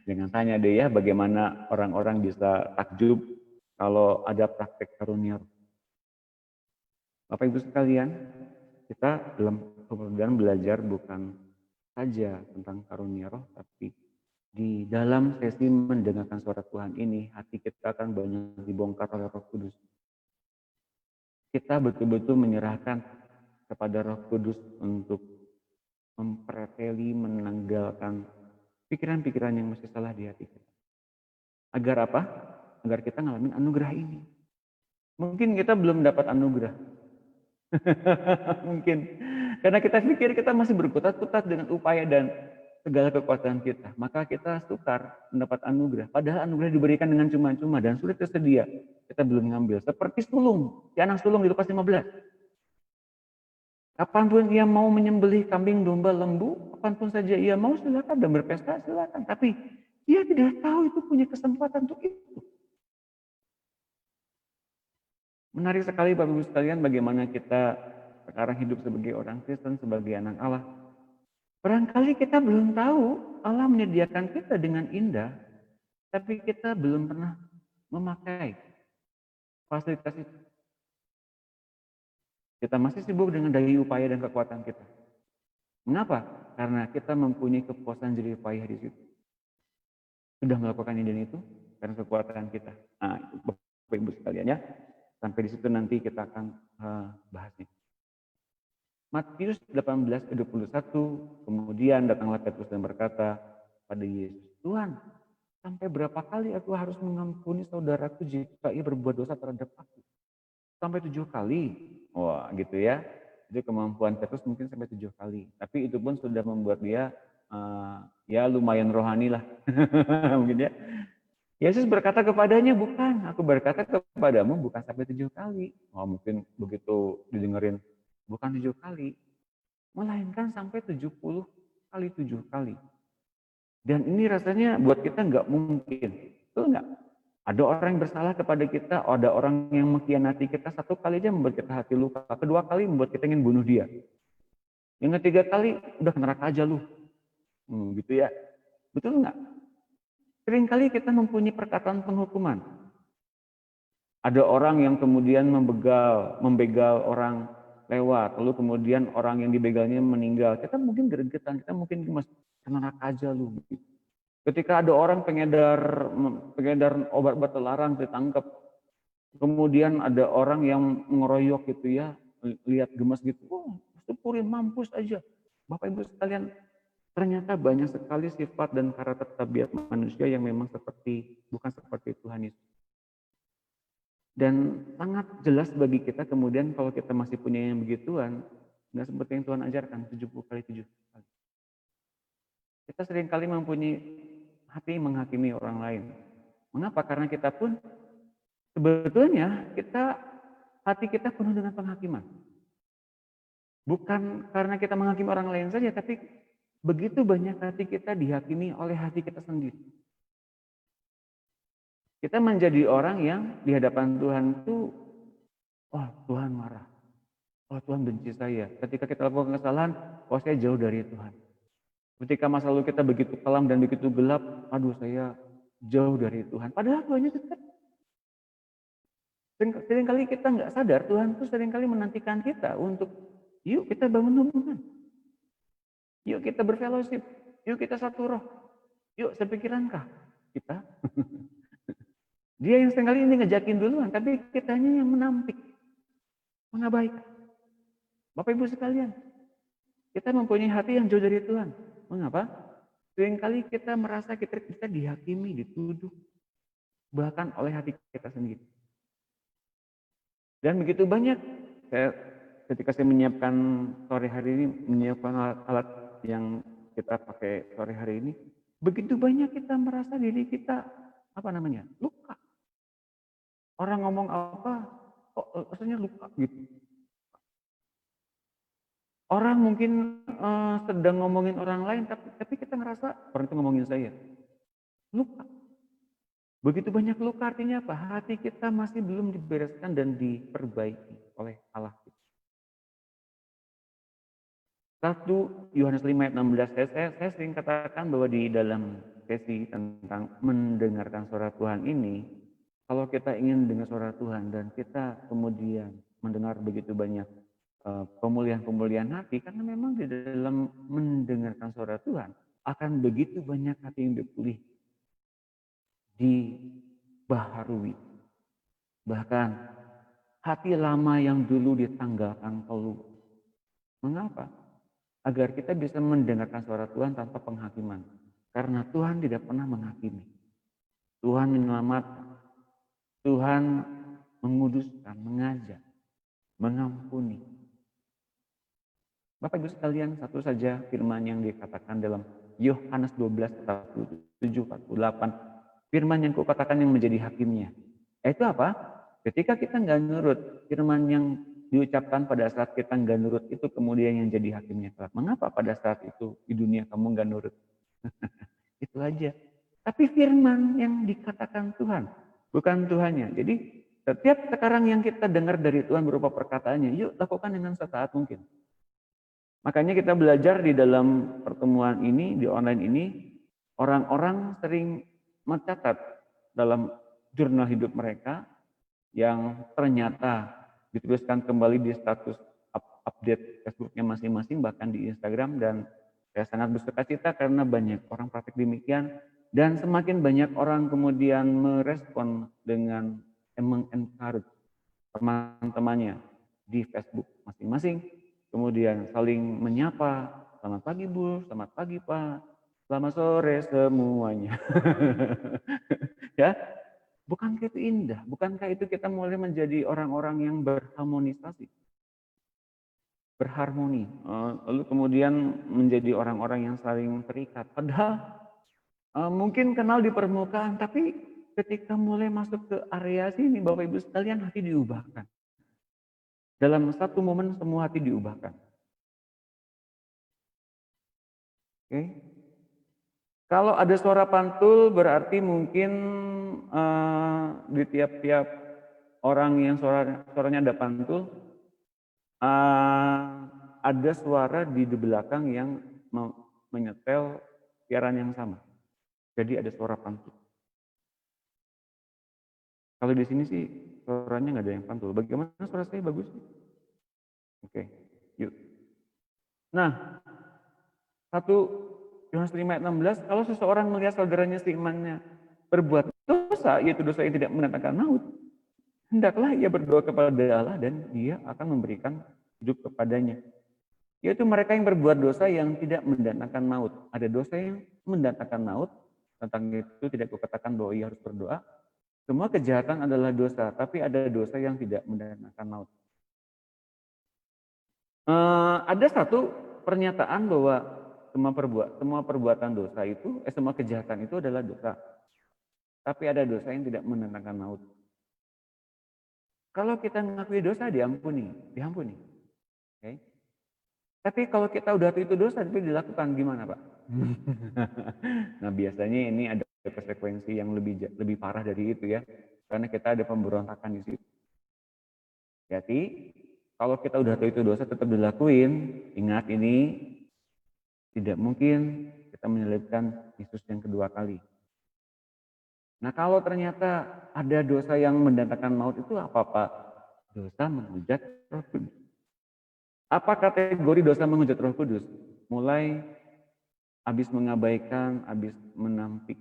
jangan tanya deh ya bagaimana orang-orang bisa takjub kalau ada praktek karunia roh. Bapak Ibu sekalian, kita dalam belajar bukan saja tentang karunia roh, tapi di dalam sesi mendengarkan suara Tuhan ini, hati kita akan banyak dibongkar oleh Roh Kudus. Kita betul-betul menyerahkan kepada Roh Kudus untuk mempreteli, menanggalkan pikiran-pikiran yang masih salah di hati kita. Agar apa? Agar kita ngalamin anugerah ini. Mungkin kita belum dapat anugerah. Mungkin. Karena kita pikir kita masih berkutat-kutat dengan upaya dan segala kekuatan kita. Maka kita sukar mendapat anugerah. Padahal anugerah diberikan dengan cuma-cuma dan sulit tersedia. Kita belum ngambil. Seperti sulung. Si anak sulung di Lukas 15. Kapanpun ia mau menyembelih kambing, domba, lembu, kapanpun saja ia mau silakan dan berpesta silakan. Tapi dia tidak tahu itu punya kesempatan untuk itu. Menarik sekali Bapak Ibu sekalian bagaimana kita sekarang hidup sebagai orang Kristen, sebagai anak Allah. Barangkali kita belum tahu Allah menyediakan kita dengan indah, tapi kita belum pernah memakai fasilitas itu. Kita masih sibuk dengan daya upaya dan kekuatan kita. Mengapa? Karena kita mempunyai kepuasan jerih payah di situ. Sudah melakukan ini dan itu karena kekuatan kita. Nah, Bapak Ibu sekalian ya. Sampai di situ nanti kita akan bahasnya. Matius 18:21, kemudian datanglah Petrus dan berkata pada Yesus, Tuhan, sampai berapa kali aku harus mengampuni saudaraku jika ia berbuat dosa terhadap aku? Sampai 7 kali. Wah, gitu ya. Jadi kemampuan Petrus mungkin sampai 7 kali. Tapi itu pun sudah membuat dia ya lumayan rohani lah. Mungkin ya. Yesus berkata kepadanya, bukan. Aku berkata kepadamu bukan sampai 7 kali. Oh, mungkin begitu didengerin. Bukan 7 kali. Melainkan sampai 70 kali 7 kali. Dan ini rasanya buat kita nggak mungkin. Betul nggak? Ada orang yang bersalah kepada kita, ada orang yang mengkhianati kita, 1 kali aja membuat kita hati luka, kedua kali membuat kita ingin bunuh dia. Yang ketiga kali, udah ke neraka aja lu. Gitu ya. Betul nggak? Seringkali kita mempunyai perkataan penghukuman. Ada orang yang kemudian membegal orang lewat, lalu kemudian orang yang dibegalnya meninggal. Kita mungkin gregetan, kita mungkin ke neraka aja lu. Ketika ada orang pengedar obat-obat terlarang ditangkap, kemudian ada orang yang mengeroyok gitu ya, lihat gemas gitu, syukurin mampus aja. Bapak Ibu sekalian, ternyata banyak sekali sifat dan karakter tabiat manusia yang memang bukan seperti Tuhan Yesus. Dan sangat jelas bagi kita kemudian kalau kita masih punya yang begituan, nggak seperti yang Tuhan ajarkan, 70 kali 7 kali. Kita seringkali mempunyai hati menghakimi orang lain. Mengapa? Karena kita pun sebetulnya hati kita penuh dengan penghakiman. Bukan karena kita menghakimi orang lain saja, tapi begitu banyak hati kita dihakimi oleh hati kita sendiri. Kita menjadi orang yang di hadapan Tuhan itu, Tuhan marah. Tuhan benci saya. Ketika kita lakukan kesalahan, saya jauh dari Tuhan. Ketika masa lalu kita begitu kelam dan begitu gelap, saya jauh dari Tuhan. Padahal Tuhannya dekat. Seringkali kita nggak sadar, Tuhan tuh seringkali menantikan kita untuk, yuk kita bangun hubungan. Yuk kita berfellowship. Yuk kita satu roh. Yuk sepikirankah kita? Dia yang seringkali ini ngejakin duluan, tapi kitanya yang menampik. Mengabaikan. Bapak Ibu sekalian, kita mempunyai hati yang jauh dari Tuhan. Mengapa? Seringkali kita merasa kita dihakimi, dituduh, bahkan oleh hati kita sendiri. Dan begitu banyak, ketika saya menyiapkan sore hari ini, menyiapkan alat yang kita pakai sore hari ini, begitu banyak kita merasa diri kita, luka. Orang ngomong apa, rasanya luka gitu. Orang mungkin sedang ngomongin orang lain, tapi kita ngerasa orang itu ngomongin saya. Luka. Begitu banyak luka artinya apa? Hati kita masih belum dibereskan dan diperbaiki oleh Allah. 1 Yohanes 5 ayat 16, saya sering katakan bahwa di dalam sesi tentang mendengarkan suara Tuhan ini, kalau kita ingin dengar suara Tuhan dan kita kemudian mendengar begitu banyak pemulihan-pemulihan hati, karena memang di dalam mendengarkan suara Tuhan akan begitu banyak hati yang dipulih, dibaharui. Bahkan hati lama yang dulu ditanggalkan keluar. Mengapa? Agar kita bisa mendengarkan suara Tuhan tanpa penghakiman. Karena Tuhan tidak pernah menghakimi. Tuhan menyelamatkan. Tuhan menguduskan, mengajak, mengampuni. Bapak Ibu sekalian, satu saja firman yang dikatakan dalam Yohanes 12, 47-48. Firman yang kukatakan yang menjadi hakimnya. Itu apa? Ketika kita nggak nurut, firman yang diucapkan pada saat kita nggak nurut itu kemudian yang jadi hakimnya kelak. Mengapa pada saat itu di dunia kamu nggak nurut? Itu aja. Tapi firman yang dikatakan Tuhan, bukan Tuhannya. Jadi setiap sekarang yang kita dengar dari Tuhan berupa perkataannya, yuk lakukan dengan setaat mungkin. Makanya kita belajar di dalam pertemuan ini, di online ini, orang-orang sering mencatat dalam jurnal hidup mereka yang ternyata dituliskan kembali di status update Facebooknya masing-masing, bahkan di Instagram, dan saya sangat bersuka cita karena banyak orang praktik demikian, dan semakin banyak orang kemudian merespon dengan encourage teman-temannya di Facebook masing-masing, kemudian saling menyapa, selamat pagi Bu, selamat pagi Pak, selamat sore semuanya. Ya, bukankah itu indah? Bukankah itu kita mulai menjadi orang-orang yang berharmonisasi, berharmoni, lalu kemudian menjadi orang-orang yang saling terikat. Padahal mungkin kenal di permukaan, tapi ketika mulai masuk ke area sini, Bapak Ibu sekalian, hati diubahkan. Dalam satu momen semua hati diubahkan. Oke. Kalau ada suara pantul berarti mungkin di tiap-tiap orang yang suaranya ada pantul, ada suara di belakang yang menyetel siaran yang sama. Jadi ada suara pantul. Kalau di sini sih suaranya nggak ada yang pantul. Bagaimana suara saya bagus? Oke, yuk. Nah, 1 Yohanes 5 ayat 16, kalau seseorang melihat saudaranya seimannya berbuat dosa, yaitu dosa yang tidak mendatangkan maut, hendaklah ia berdoa kepada Allah dan Dia akan memberikan hidup kepadanya. Yaitu mereka yang berbuat dosa yang tidak mendatangkan maut. Ada dosa yang mendatangkan maut, tentang itu tidak kukatakan bahwa ia harus berdoa. Semua kejahatan adalah dosa, tapi ada dosa yang tidak mendatangkan maut. Ada satu pernyataan bahwa semua perbuatan dosa itu, semua kejahatan itu adalah dosa. Tapi ada dosa yang tidak mendatangkan maut. Kalau kita mengakui dosa, diampuni. Okay? Tapi kalau kita udah itu dosa, tapi dilakukan gimana, Pak? Nah, biasanya ini ada konsekuensi yang lebih parah dari itu ya, karena kita ada pemberontakan di situ. Jadi, kalau kita udah tahu itu dosa tetap dilakuin, ingat ini tidak mungkin kita menyelipkan Yesus yang kedua kali. Nah, kalau ternyata ada dosa yang mendatangkan maut itu apa, Pak? Dosa menghujat Roh Kudus. Apa kategori dosa menghujat Roh Kudus? Mulai habis mengabaikan, habis menampik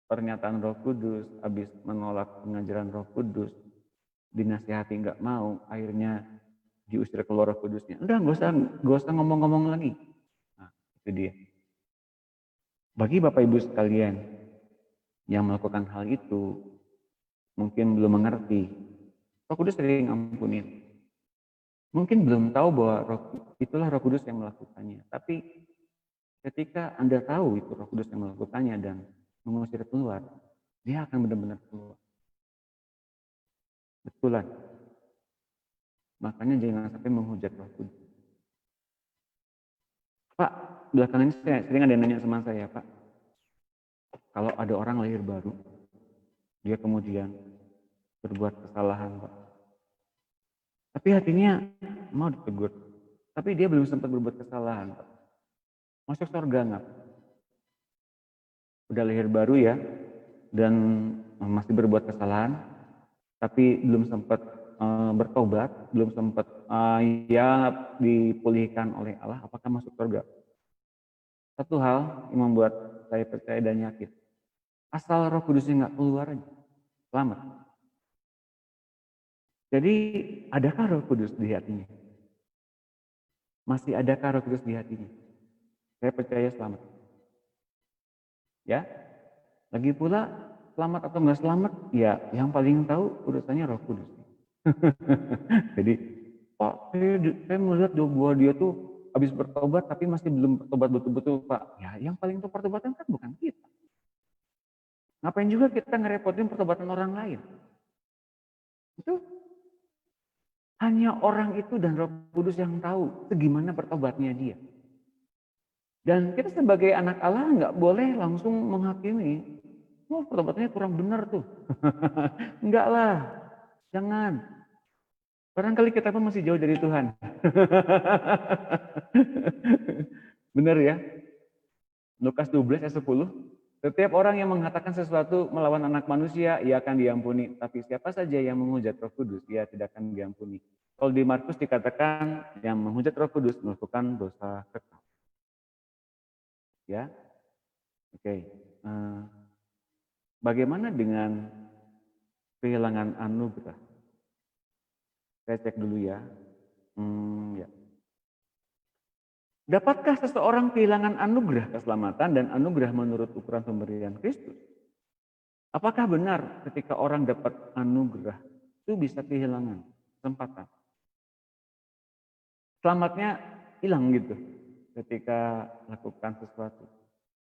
pernyataan Roh Kudus, habis menolak pengajaran Roh Kudus, dinasihati nggak mau, akhirnya diusir keluar Roh Kudusnya. Udah, nggak usah ngomong-ngomong lagi. Nah, itu dia. Bagi Bapak Ibu sekalian yang melakukan hal itu, mungkin belum mengerti, Roh Kudus sering ampunin. Mungkin belum tahu bahwa itulah Roh Kudus yang melakukannya. Tapi ketika Anda tahu itu Roh Kudus yang melakukannya dan mengusir keluar, dia akan benar-benar keluar. Betulan. Makanya jangan sampai menghujat Roh Kudus. Pak, belakangan ini sering ada yang nanya sama saya, Pak. Kalau ada orang lahir baru, dia kemudian berbuat kesalahan, Pak. Tapi hatinya mau ditegur. tapi dia belum sempat berbuat kesalahan. Masuk surga nggak? Udah lahir baru ya, dan masih berbuat kesalahan, tapi belum sempat bertobat, belum sempat ya dipulihkan oleh Allah, apakah masuk surga? Satu hal yang membuat saya percaya dan yakin, asal Roh Kudusnya nggak keluar aja, selamat. Jadi adakah Roh Kudus di hatinya? Masih adakah Roh Kudus di hatinya? Saya percaya selamat. Ya, lagi pula selamat atau nggak selamat, ya yang paling tahu urusannya Roh Kudus. Jadi, Pak, saya melihat bahwa dia tuh habis bertobat tapi masih belum bertobat betul-betul, Pak. Ya, yang paling tahu pertobatan kan bukan kita. Ngapain juga kita ngerepotin pertobatan orang lain? Itu hanya orang itu dan Roh Kudus yang tahu segimana pertobatnya dia. Dan kita sebagai anak Allah nggak boleh langsung menghakimi. Oh, pertobatannya kurang benar tuh. Enggak lah, jangan. Barangkali kita pun masih jauh dari Tuhan. Benar ya? Lukas 12 ayat 10. Setiap orang yang mengatakan sesuatu melawan anak manusia, ia akan diampuni. Tapi siapa saja yang menghujat Roh Kudus, ia tidak akan diampuni. Kalau di Markus dikatakan yang menghujat Roh Kudus melakukan dosa kekal. Ya, oke. Bagaimana dengan kehilangan anugerah? Saya cek dulu ya. Ya. Dapatkah seseorang kehilangan anugerah keselamatan dan anugerah menurut ukuran pemberian Kristus? Apakah benar ketika orang dapat anugerah itu bisa kehilangan kesempatan? Selamatnya hilang gitu ketika lakukan sesuatu.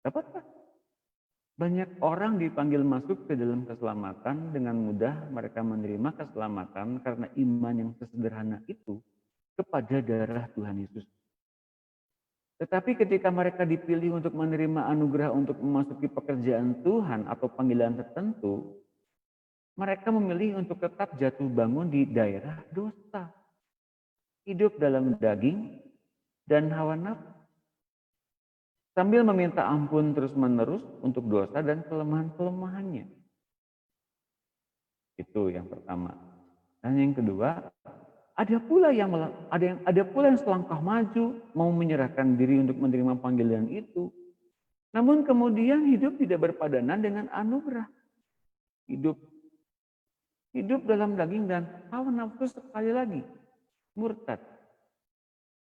Dapatkah? Banyak orang dipanggil masuk ke dalam keselamatan, dengan mudah mereka menerima keselamatan karena iman yang sesederhana itu kepada darah Tuhan Yesus. Tetapi ketika mereka dipilih untuk menerima anugerah untuk memasuki pekerjaan Tuhan atau panggilan tertentu, mereka memilih untuk tetap jatuh bangun di daerah dosa, hidup dalam daging dan hawa nafsu, sambil meminta ampun terus-menerus untuk dosa dan kelemahan-kelemahannya. Itu yang pertama. Dan yang kedua, ada pula yang selangkah maju, mau menyerahkan diri untuk menerima panggilan itu. Namun kemudian hidup tidak berpadanan dengan anugerah. Hidup dalam daging dan hawa nafsu, sekali lagi murtad.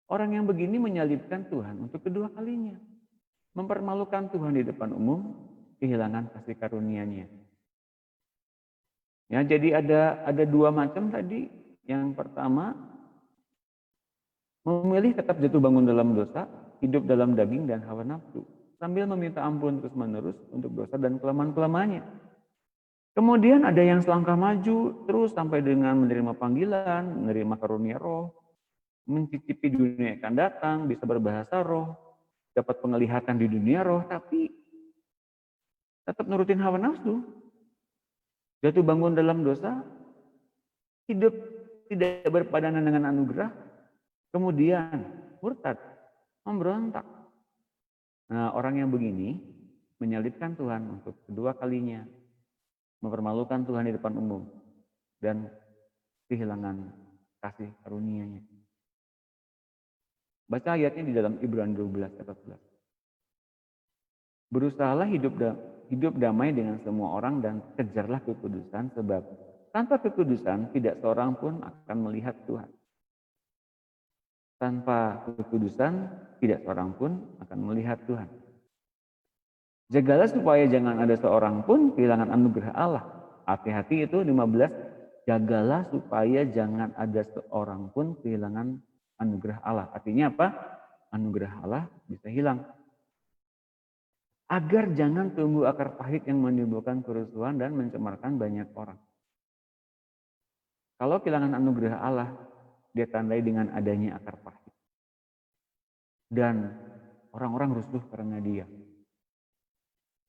Orang yang begini menyalibkan Tuhan untuk kedua kalinya. Mempermalukan Tuhan di depan umum, kehilangan kasih karunia-Nya. Ya, jadi ada dua macam tadi. Yang pertama, memilih tetap jatuh bangun dalam dosa, hidup dalam daging dan hawa nafsu, sambil meminta ampun terus-menerus untuk dosa dan kelemahan-kelemahannya. Kemudian ada yang selangkah maju terus sampai dengan menerima panggilan, menerima karunia roh, mencicipi dunia yang akan datang, bisa berbahasa roh, dapat penglihatan di dunia roh, tapi tetap nurutin hawa nafsu, jatuh bangun dalam dosa, hidup tidak berpadanan dengan anugerah, kemudian murtad, memberontak. Nah, orang yang begini menyalibkan Tuhan untuk kedua kalinya, mempermalukan Tuhan di depan umum, dan kehilangan kasih karunia-Nya. Baca ayatnya di dalam Ibrani 12 ayat 14. Berusahalah hidup damai dengan semua orang dan kejarlah kekudusan, sebab tanpa kekudusan tidak seorang pun akan melihat Tuhan. Tanpa kekudusan tidak seorang pun akan melihat Tuhan. Jagalah supaya jangan ada seorang pun kehilangan anugerah Allah. Hati-hati itu 15. Jagalah supaya jangan ada seorang pun kehilangan anugerah Allah. Artinya apa? Anugerah Allah bisa hilang. Agar jangan tumbuh akar pahit yang menimbulkan kerusuhan dan mencemarkan banyak orang. Kalau kehilangan anugerah Allah, dia tandai dengan adanya akar pahit. Dan orang-orang rusuh karena dia.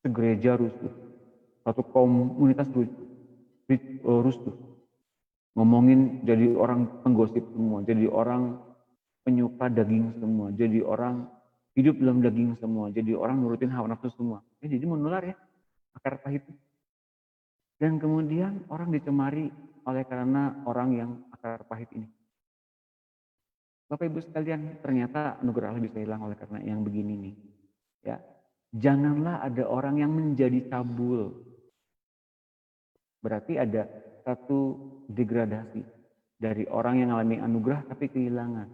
Segereja rusuh. Satu komunitas rusuh. Ngomongin jadi orang penggosip semua, jadi orang penyuka daging semua, jadi orang hidup dalam daging semua, jadi orang nurutin hawa nafsu semua. Jadi menular ya akar pahit. Dan kemudian orang dicemari oleh karena orang yang akar pahit ini. Bapak Ibu sekalian, ternyata anugerah Allah bisa hilang oleh karena yang begini nih. Ya, janganlah ada orang yang menjadi cabul. Berarti ada satu degradasi dari orang yang mengalami anugerah tapi kehilangan,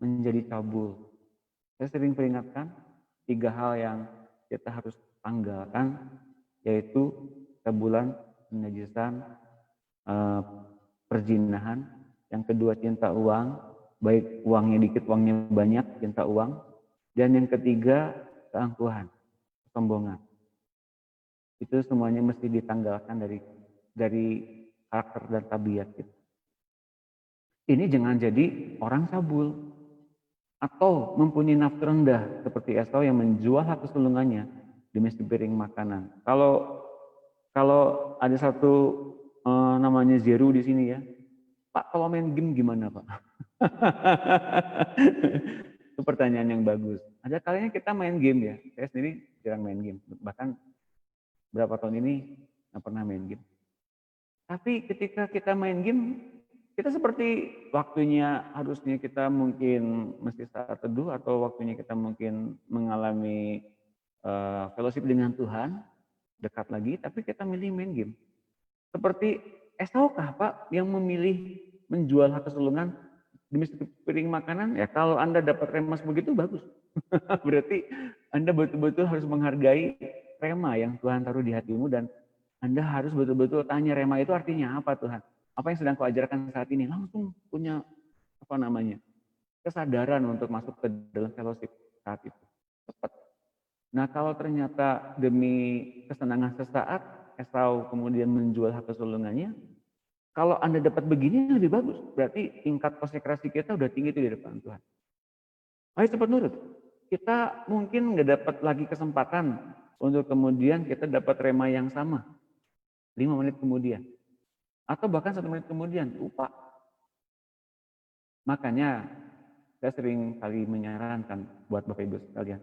menjadi cabul. Saya sering peringatkan 3 hal yang kita harus tanggalkan, yaitu cabulan, penajisan, perzinahan. Yang kedua cinta uang, baik uangnya dikit, uangnya banyak, cinta uang. Dan yang ketiga keangkuhan, kesombongan. Itu semuanya mesti ditanggalkan dari karakter dan tabiat kita. Ini jangan jadi orang cabul atau mempunyai nafsu rendah seperti Esau yang menjual hak kesulungannya demi sepiring makanan. Kalau ada satu namanya Zeru di sini ya, Pak kalau main game gimana Pak? Itu pertanyaan yang bagus. Ada kalinya kita main game ya. Saya sendiri jarang main game. Bahkan berapa tahun ini nggak pernah main game. Tapi ketika kita main game, kita seperti waktunya harusnya kita mungkin mesti saat teduh atau waktunya kita mungkin mengalami fellowship dengan Tuhan, dekat lagi, tapi kita milih main game. Seperti Esau-kah Pak yang memilih menjual hak kesulungan demi sepiring makanan? Ya kalau Anda dapat remas begitu bagus. Berarti Anda betul-betul harus menghargai rema yang Tuhan taruh di hatimu dan Anda harus betul-betul tanya rema itu artinya apa Tuhan? Apa yang sedang kau ajarkan saat ini? Langsung punya kesadaran untuk masuk ke dalam fellowship saat itu. Cepat. Nah kalau ternyata demi kesenangan sesaat, Esau kemudian menjual hak kesulungannya, kalau Anda dapat begini lebih bagus. Berarti tingkat konsekrasi kita udah tinggi itu di depan Tuhan. Ayo cepat nurut. Kita mungkin nggak dapat lagi kesempatan untuk kemudian kita dapat rema yang sama 5 menit kemudian atau bahkan 1 menit kemudian lupa. Makanya saya sering kali menyarankan buat Bapak Ibu sekalian,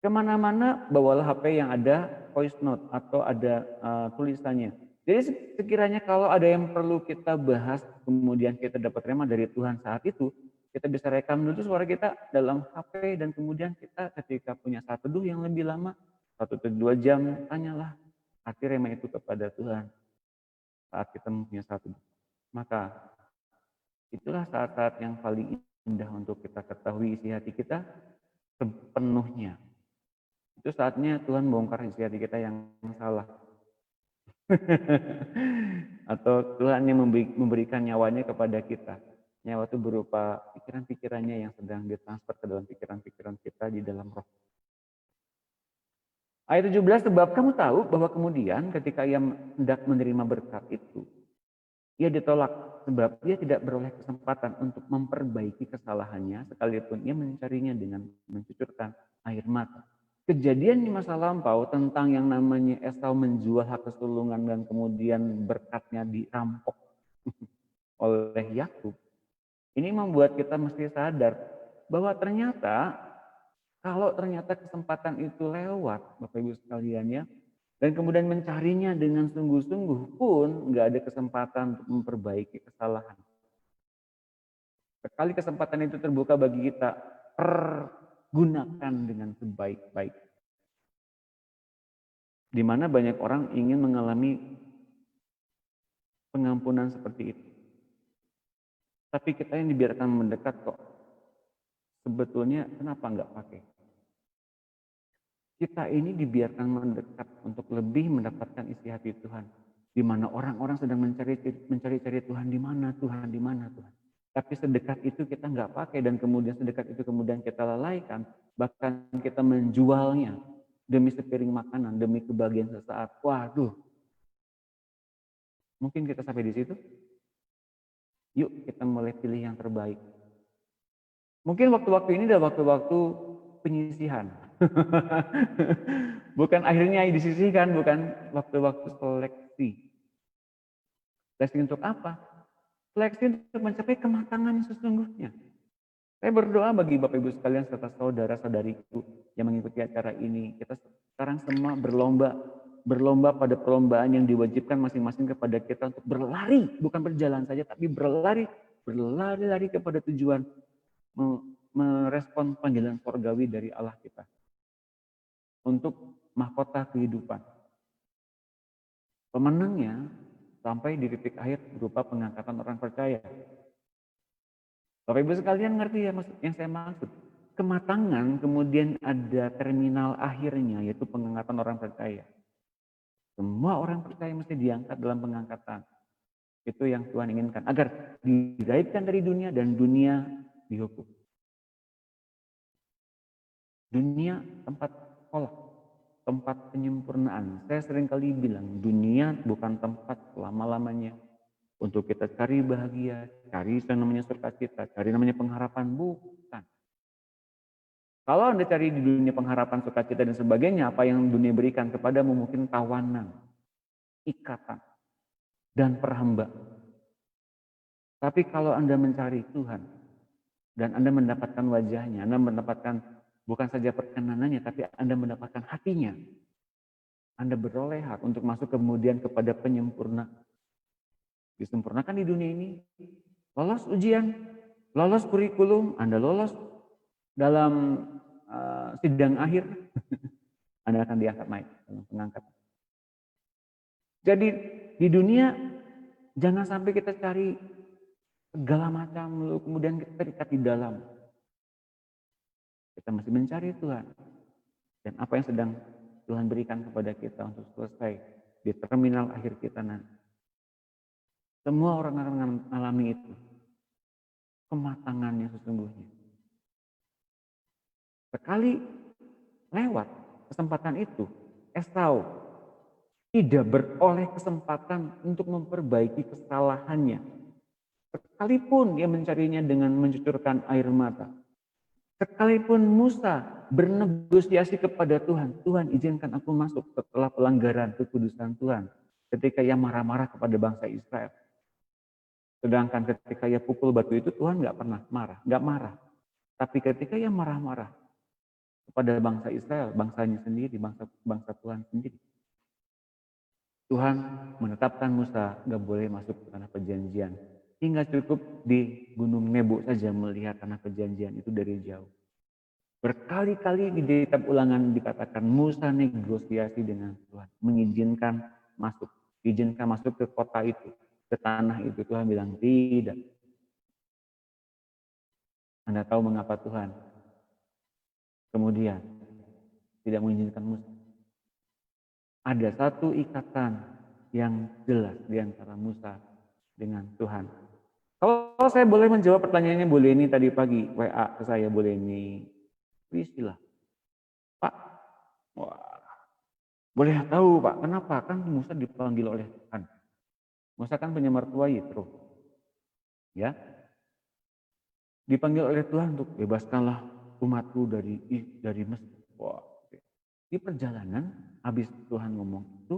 kemana-mana bawalah HP yang ada voice note atau ada tulisannya. Jadi sekiranya kalau ada yang perlu kita bahas kemudian kita dapat rema dari Tuhan saat itu, kita bisa rekam dulu suara kita dalam HP dan kemudian kita ketika punya saat teduh yang lebih lama, 1-2 jam, tanyalah arti rema itu kepada Tuhan saat kita mempunyai saat teduh. Maka itulah saat-saat yang paling indah untuk kita ketahui isi hati kita sepenuhnya. Itu saatnya Tuhan bongkar isi hati kita yang salah. Atau Tuhan yang memberikan nyawanya kepada kita. Nyawa itu berupa pikiran-pikirannya yang sedang ditransfer ke dalam pikiran-pikiran kita di dalam roh. Ayat 17, sebab kamu tahu bahwa kemudian ketika ia hendak menerima berkat itu, ia ditolak sebab ia tidak beroleh kesempatan untuk memperbaiki kesalahannya sekalipun ia mencarinya dengan mencucurkan air mata. Kejadian di masa lampau tentang yang namanya Esau menjual hak kesulungan dan kemudian berkatnya dirampok oleh Yakub. Ini membuat kita mesti sadar bahwa ternyata kalau ternyata kesempatan itu lewat, Bapak Ibu sekalian ya, dan kemudian mencarinya dengan sungguh-sungguh pun nggak ada kesempatan untuk memperbaiki kesalahan. Sekali kesempatan itu terbuka bagi kita, pergunakan dengan sebaik-baik. Di mana banyak orang ingin mengalami pengampunan seperti itu. Tapi kita yang dibiarkan mendekat kok, sebetulnya kenapa nggak pakai? Kita ini dibiarkan mendekat untuk lebih mendapatkan isi hati Tuhan. Di mana orang-orang sedang mencari-cari Tuhan, di mana Tuhan, di mana Tuhan. Tapi sedekat itu kita nggak pakai dan kemudian sedekat itu kemudian kita lalaikan. Bahkan kita menjualnya demi sepiring makanan, demi kebahagiaan sesaat. Waduh, mungkin kita sampai di situ. Yuk kita mulai pilih yang terbaik. Mungkin waktu-waktu ini adalah waktu-waktu penyisihan. Bukan akhirnya disisihkan, bukan waktu-waktu seleksi. Seleksi untuk apa? Seleksi untuk mencapai kematangan yang sesungguhnya. Saya berdoa bagi Bapak Ibu sekalian serta saudara-saudariku yang mengikuti acara ini. Kita sekarang semua berlomba pada perlombaan yang diwajibkan masing-masing kepada kita untuk berlari, bukan berjalan saja, tapi berlari kepada tujuan, merespon panggilan surgawi dari Allah kita untuk mahkota kehidupan. Pemenangnya sampai di titik akhir berupa pengangkatan orang percaya. Bapak Ibu sekalian ngerti ya yang saya maksud? Kematangan kemudian ada terminal akhirnya yaitu pengangkatan orang percaya. Semua orang percaya mesti diangkat dalam pengangkatan. Itu yang Tuhan inginkan agar diraihkan dari dunia dan dunia dihukum. Dunia tempat sekolah, tempat penyempurnaan. Saya seringkali bilang dunia bukan tempat selama-lamanya. Untuk kita cari bahagia, cari yang namanya sukacita, cari namanya pengharapan, bukan. Kalau Anda cari di dunia pengharapan, sukacita dan sebagainya, apa yang dunia berikan kepadamu mungkin tawanan, ikatan, dan perhamba. Tapi kalau Anda mencari Tuhan, dan Anda mendapatkan wajahnya, Anda mendapatkan bukan saja perkenanannya, tapi Anda mendapatkan hatinya. Anda beroleh hak untuk masuk kemudian kepada penyempurnaan. Disempurnakan di dunia ini, lolos ujian, lolos kurikulum, Anda lolos dalam sidang akhir, Anda akan diangkat naik dalam pengangkatan. Jadi di dunia jangan sampai kita cari segala macam lalu kemudian kita terikat di dalam. Kita masih mencari Tuhan dan apa yang sedang Tuhan berikan kepada kita untuk selesai di terminal akhir kita nanti. Semua orang akan mengalami itu. Kematangannya sesungguhnya. Sekali lewat kesempatan itu, Esau tidak beroleh kesempatan untuk memperbaiki kesalahannya. Sekalipun dia mencarinya dengan mencucurkan air mata. Sekalipun Musa bernegosiasi kepada Tuhan, Tuhan izinkan aku masuk setelah pelanggaran kekudusan Tuhan. Ketika ia marah-marah kepada bangsa Israel. Sedangkan ketika ia pukul batu itu Tuhan nggak pernah marah, nggak marah. Tapi ketika ia marah-marah kepada bangsa Israel, bangsanya sendiri, bangsa Tuhan sendiri, Tuhan menetapkan Musa nggak boleh masuk ke tanah perjanjian, hingga cukup di Gunung Nebo saja melihat tanah perjanjian itu dari jauh. Berkali-kali di kitab Ulangan dikatakan Musa negosiasi dengan Tuhan, mengizinkan masuk ke kota itu. Ke tanah itu Tuhan bilang tidak. Anda tahu mengapa Tuhan kemudian tidak mengizinkan Musa? Ada satu ikatan yang jelas di antara Musa dengan Tuhan. Kalau saya boleh menjawab pertanyaannya Bu Leni tadi pagi, WA ke saya Bu Leni, istilah Pak, wah, boleh tahu Pak, kenapa? Kan Musa dipanggil oleh Tuhan. Musa kan punya mertua Yitro, ya, dipanggil oleh Tuhan untuk bebaskanlah umatku dari Mesir. Wah, di perjalanan habis Tuhan ngomong itu,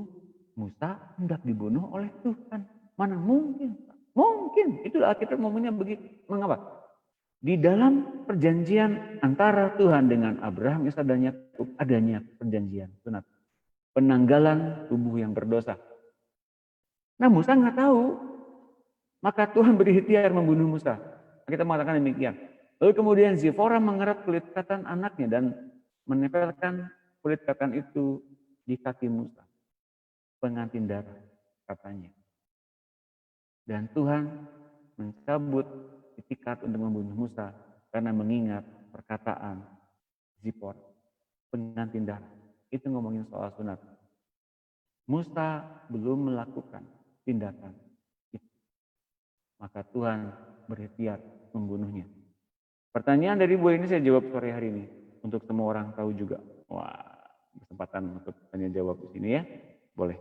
Musa hendak dibunuh oleh Tuhan. Mana mungkin? Mungkin. Itulah Alkitab ngomongnya begitu. Mengapa? Di dalam perjanjian antara Tuhan dengan Abraham, Ishak dan Yakub adanya perjanjian sunat, penanggalan tubuh yang berdosa. Nah Musa nggak tahu, maka Tuhan berikhtiar membunuh Musa. Kita mengatakan demikian. Lalu kemudian Zipora mengerat kulit katan anaknya dan menempelkan kulit katan itu di kaki Musa. Pengantin darah katanya. Dan Tuhan mencabut itikat untuk membunuh Musa karena mengingat perkataan Zipora, pengantin darah. Itu ngomongin soal sunat. Musa belum melakukan tindakan itu. Maka Tuhan berikhtiar membunuhnya. Pertanyaan dari Bu ini saya jawab sore hari ini. Untuk semua orang tahu juga. Wah, kesempatan untuk tanya jawab di sini ya. Boleh.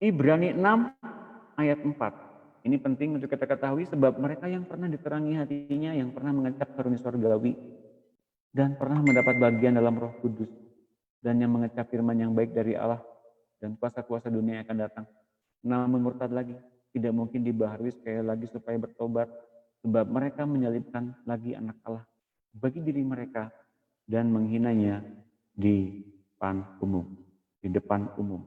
Ibrani 6 ayat 4. Ini penting untuk kita ketahui sebab mereka yang pernah diterangi hatinya, yang pernah mengecap karunia surgawi, dan pernah mendapat bagian dalam Roh Kudus, dan yang mengecap firman yang baik dari Allah dan kuasa-kuasa dunia yang akan datang, namun murtad lagi, tidak mungkin dibaharui sekali lagi supaya bertobat, sebab mereka menyalibkan lagi anak Allah bagi diri mereka dan menghinanya di depan umum.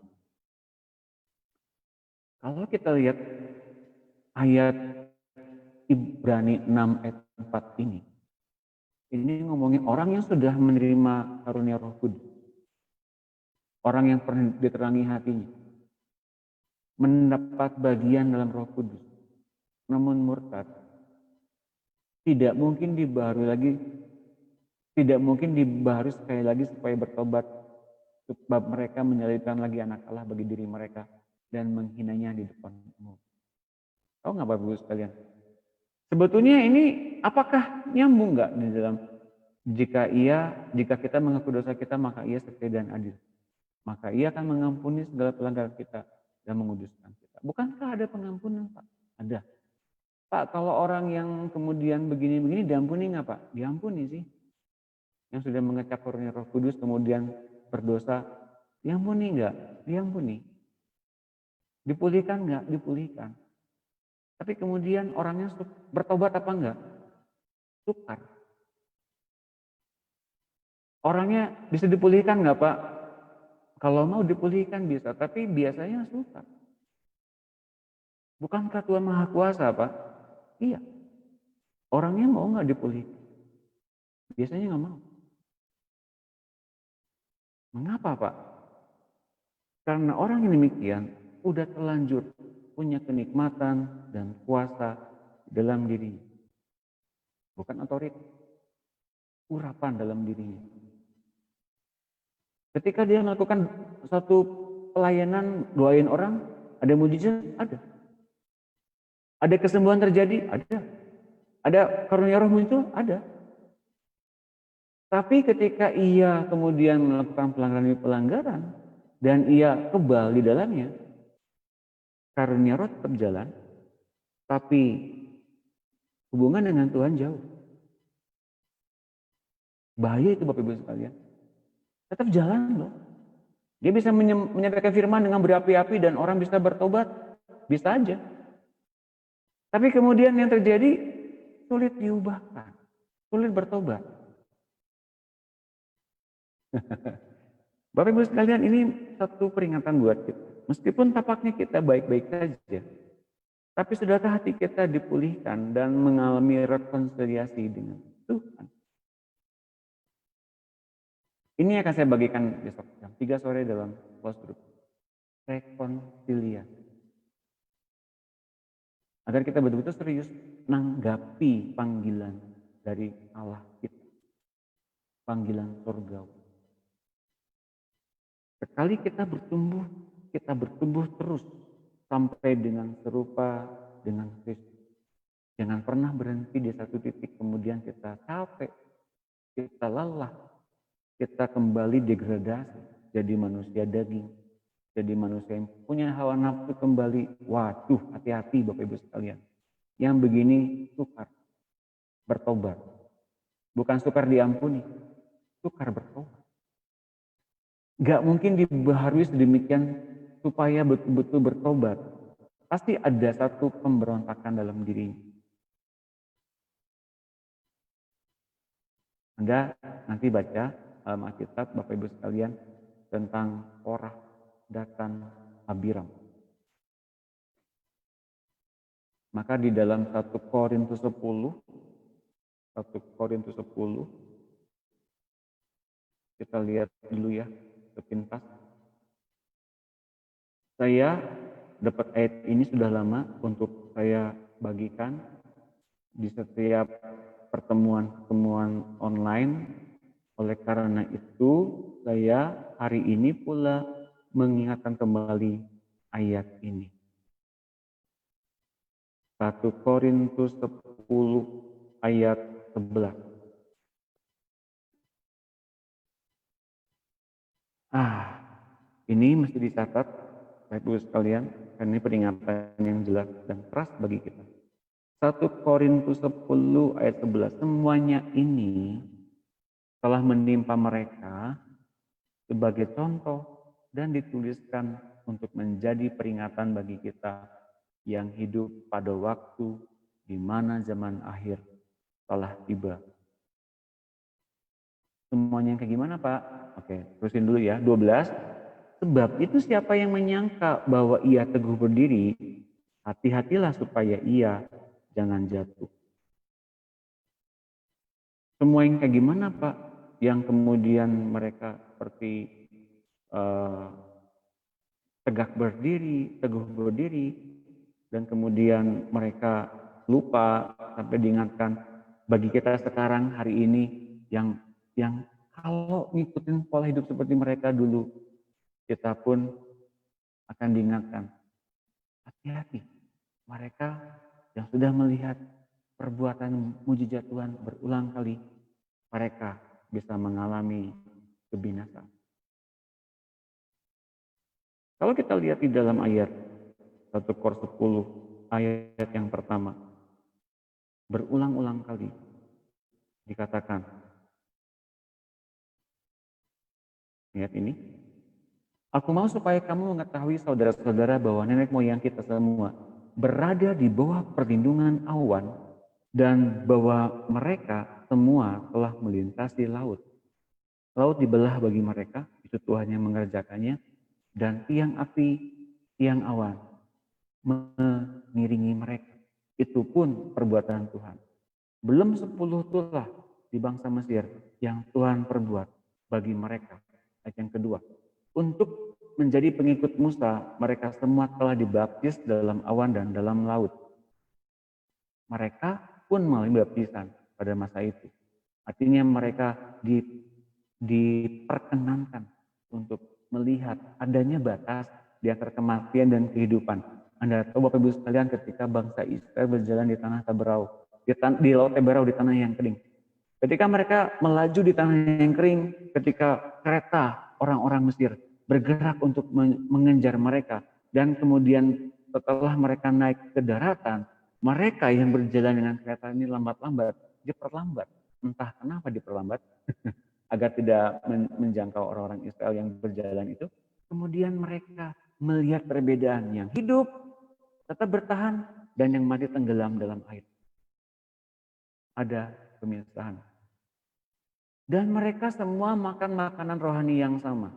Kalau kita lihat ayat Ibrani 6 ayat 4 ini ngomongin orang yang sudah menerima karunia Roh Kudus. Orang yang pernah diterangi hatinya. Mendapat bagian dalam Roh Kudus. Namun murtad. Tidak mungkin dibaharui sekali lagi supaya bertobat. Sebab mereka menyalibkan lagi anak Allah bagi diri mereka dan menghinanya di depan umum. Tahu nggak Bapak Ibu sekalian? Sebetulnya ini apakah nyambung nggak di dalam jika kita mengaku dosa kita maka ia setia dan adil. Maka ia akan mengampuni segala pelanggaran kita dan menguduskan kita. Bukankah ada pengampunan Pak? Ada. Pak, kalau orang yang kemudian begini-begini diampuni nggak Pak? Diampuni sih. Yang sudah mengecap karunia Roh Kudus kemudian berdosa, diampuni nggak? Diampuni. Dipulihkan nggak? Dipulihkan. Tapi kemudian orangnya bertobat apa enggak? Sukar. Orangnya bisa dipulihkan enggak Pak? Kalau mau dipulihkan bisa, tapi biasanya sukar. Bukankah Tuhan Maha Kuasa Pak? Iya. Orangnya mau enggak dipulihkan? Biasanya enggak mau. Mengapa Pak? Karena orang yang demikian udah terlanjur punya kenikmatan dan kuasa dalam dirinya. Bukan otoritas. Urapan dalam dirinya. Ketika dia melakukan satu pelayanan, doain orang, ada mujizat? Ada. Ada kesembuhan terjadi? Ada. Ada karunia roh muncul? Ada. Tapi ketika ia kemudian melakukan pelanggaran dan ia kebal di dalamnya, karunia roh tetap jalan, tapi hubungan dengan Tuhan jauh. Bahaya itu Bapak Ibu sekalian. Tetap jalan loh. Dia bisa menyampaikan firman dengan berapi-api dan orang bisa bertobat. Bisa aja. Tapi kemudian yang terjadi sulit diubahkan. Sulit bertobat. Bapak Ibu sekalian, ini satu peringatan buat kita. Meskipun tapaknya kita baik-baik saja, tapi sudahkah hati kita dipulihkan dan mengalami rekonsiliasi dengan Tuhan? Ini akan saya bagikan besok jam 3 sore dalam close group. Rekonsiliasi. Agar kita betul-betul serius menanggapi panggilan dari Allah kita. Panggilan surgawi. Sekali kita bertumbuh terus sampai dengan serupa dengan Kristus. Jangan pernah berhenti di satu titik, kemudian kita capek, kita lelah, kita kembali degradasi, jadi manusia daging, jadi manusia yang punya hawa nafsu kembali. Waduh, hati-hati Bapak Ibu sekalian. Yang begini sukar bertobat. Bukan sukar diampuni, sukar bertobat. Gak mungkin dibaharui sedemikian supaya betul-betul bertobat. Pasti ada satu pemberontakan dalam dirinya. Anda nanti baca Alkitab Bapak Ibu sekalian tentang Korah, Datan, Abiram. Maka di dalam 1 Korintus 10 kita lihat dulu ya sepintas. Saya dapat ayat ini sudah lama untuk saya bagikan di setiap pertemuan online. Oleh karena itu, saya hari ini pula mengingatkan kembali ayat ini. 1 Korintus 10 ayat 11. Ini mesti dicatat, Bapak Ibu sekalian, karena ini peringatan yang jelas dan keras bagi kita. 1 Korintus 10 ayat 11. Semuanya ini telah menimpa mereka sebagai contoh dan dituliskan untuk menjadi peringatan bagi kita yang hidup pada waktu di mana zaman akhir telah tiba. Semuanya yang kayak gimana, Pak? Oke, terusin dulu ya. 12. Sebab itu siapa yang menyangka bahwa ia teguh berdiri, hati-hatilah supaya ia jangan jatuh. Semua yang kayak gimana, Pak? Yang kemudian mereka seperti tegak berdiri, teguh berdiri, dan kemudian mereka lupa sampai diingatkan bagi kita sekarang hari ini yang kalau ngikutin pola hidup seperti mereka dulu, kita pun akan diingatkan, hati-hati, mereka yang sudah melihat perbuatan mujizat Tuhan berulang kali, mereka bisa mengalami kebinasaan. Kalau kita lihat di dalam ayat 1 Kor 10 ayat yang pertama, berulang-ulang kali dikatakan, lihat ini, aku mau supaya kamu mengetahui saudara-saudara bahwa nenek moyang kita semua berada di bawah perlindungan awan dan bahwa mereka semua telah melintasi laut. Laut dibelah bagi mereka, itu Tuhan yang mengerjakannya, dan tiang api, tiang awan mengiringi mereka. Itu pun perbuatan Tuhan. Belum 10 tulah di bangsa Mesir yang Tuhan perbuat bagi mereka. Ayat yang kedua, untuk menjadi pengikut Musa, mereka semua telah dibaptis dalam awan dan dalam laut. Mereka pun melalui baptisan pada masa itu. Artinya mereka diperkenankan untuk melihat adanya batas di antara kematian dan kehidupan. Anda tahu Bapak Ibu sekalian, ketika bangsa Israel berjalan di tanah Taberau, di laut Taberau, di tanah yang kering. Ketika mereka melaju di tanah yang kering, ketika kereta orang-orang Mesir bergerak untuk mengejar mereka, dan kemudian setelah mereka naik ke daratan, mereka yang berjalan dengan kereta ini lambat-lambat, diperlambat. Entah kenapa diperlambat, agar tidak menjangkau orang-orang Israel yang berjalan itu. Kemudian mereka melihat perbedaan, yang hidup tetap bertahan dan yang mati tenggelam dalam air. Ada pemisahan. Dan mereka semua makan makanan rohani yang sama.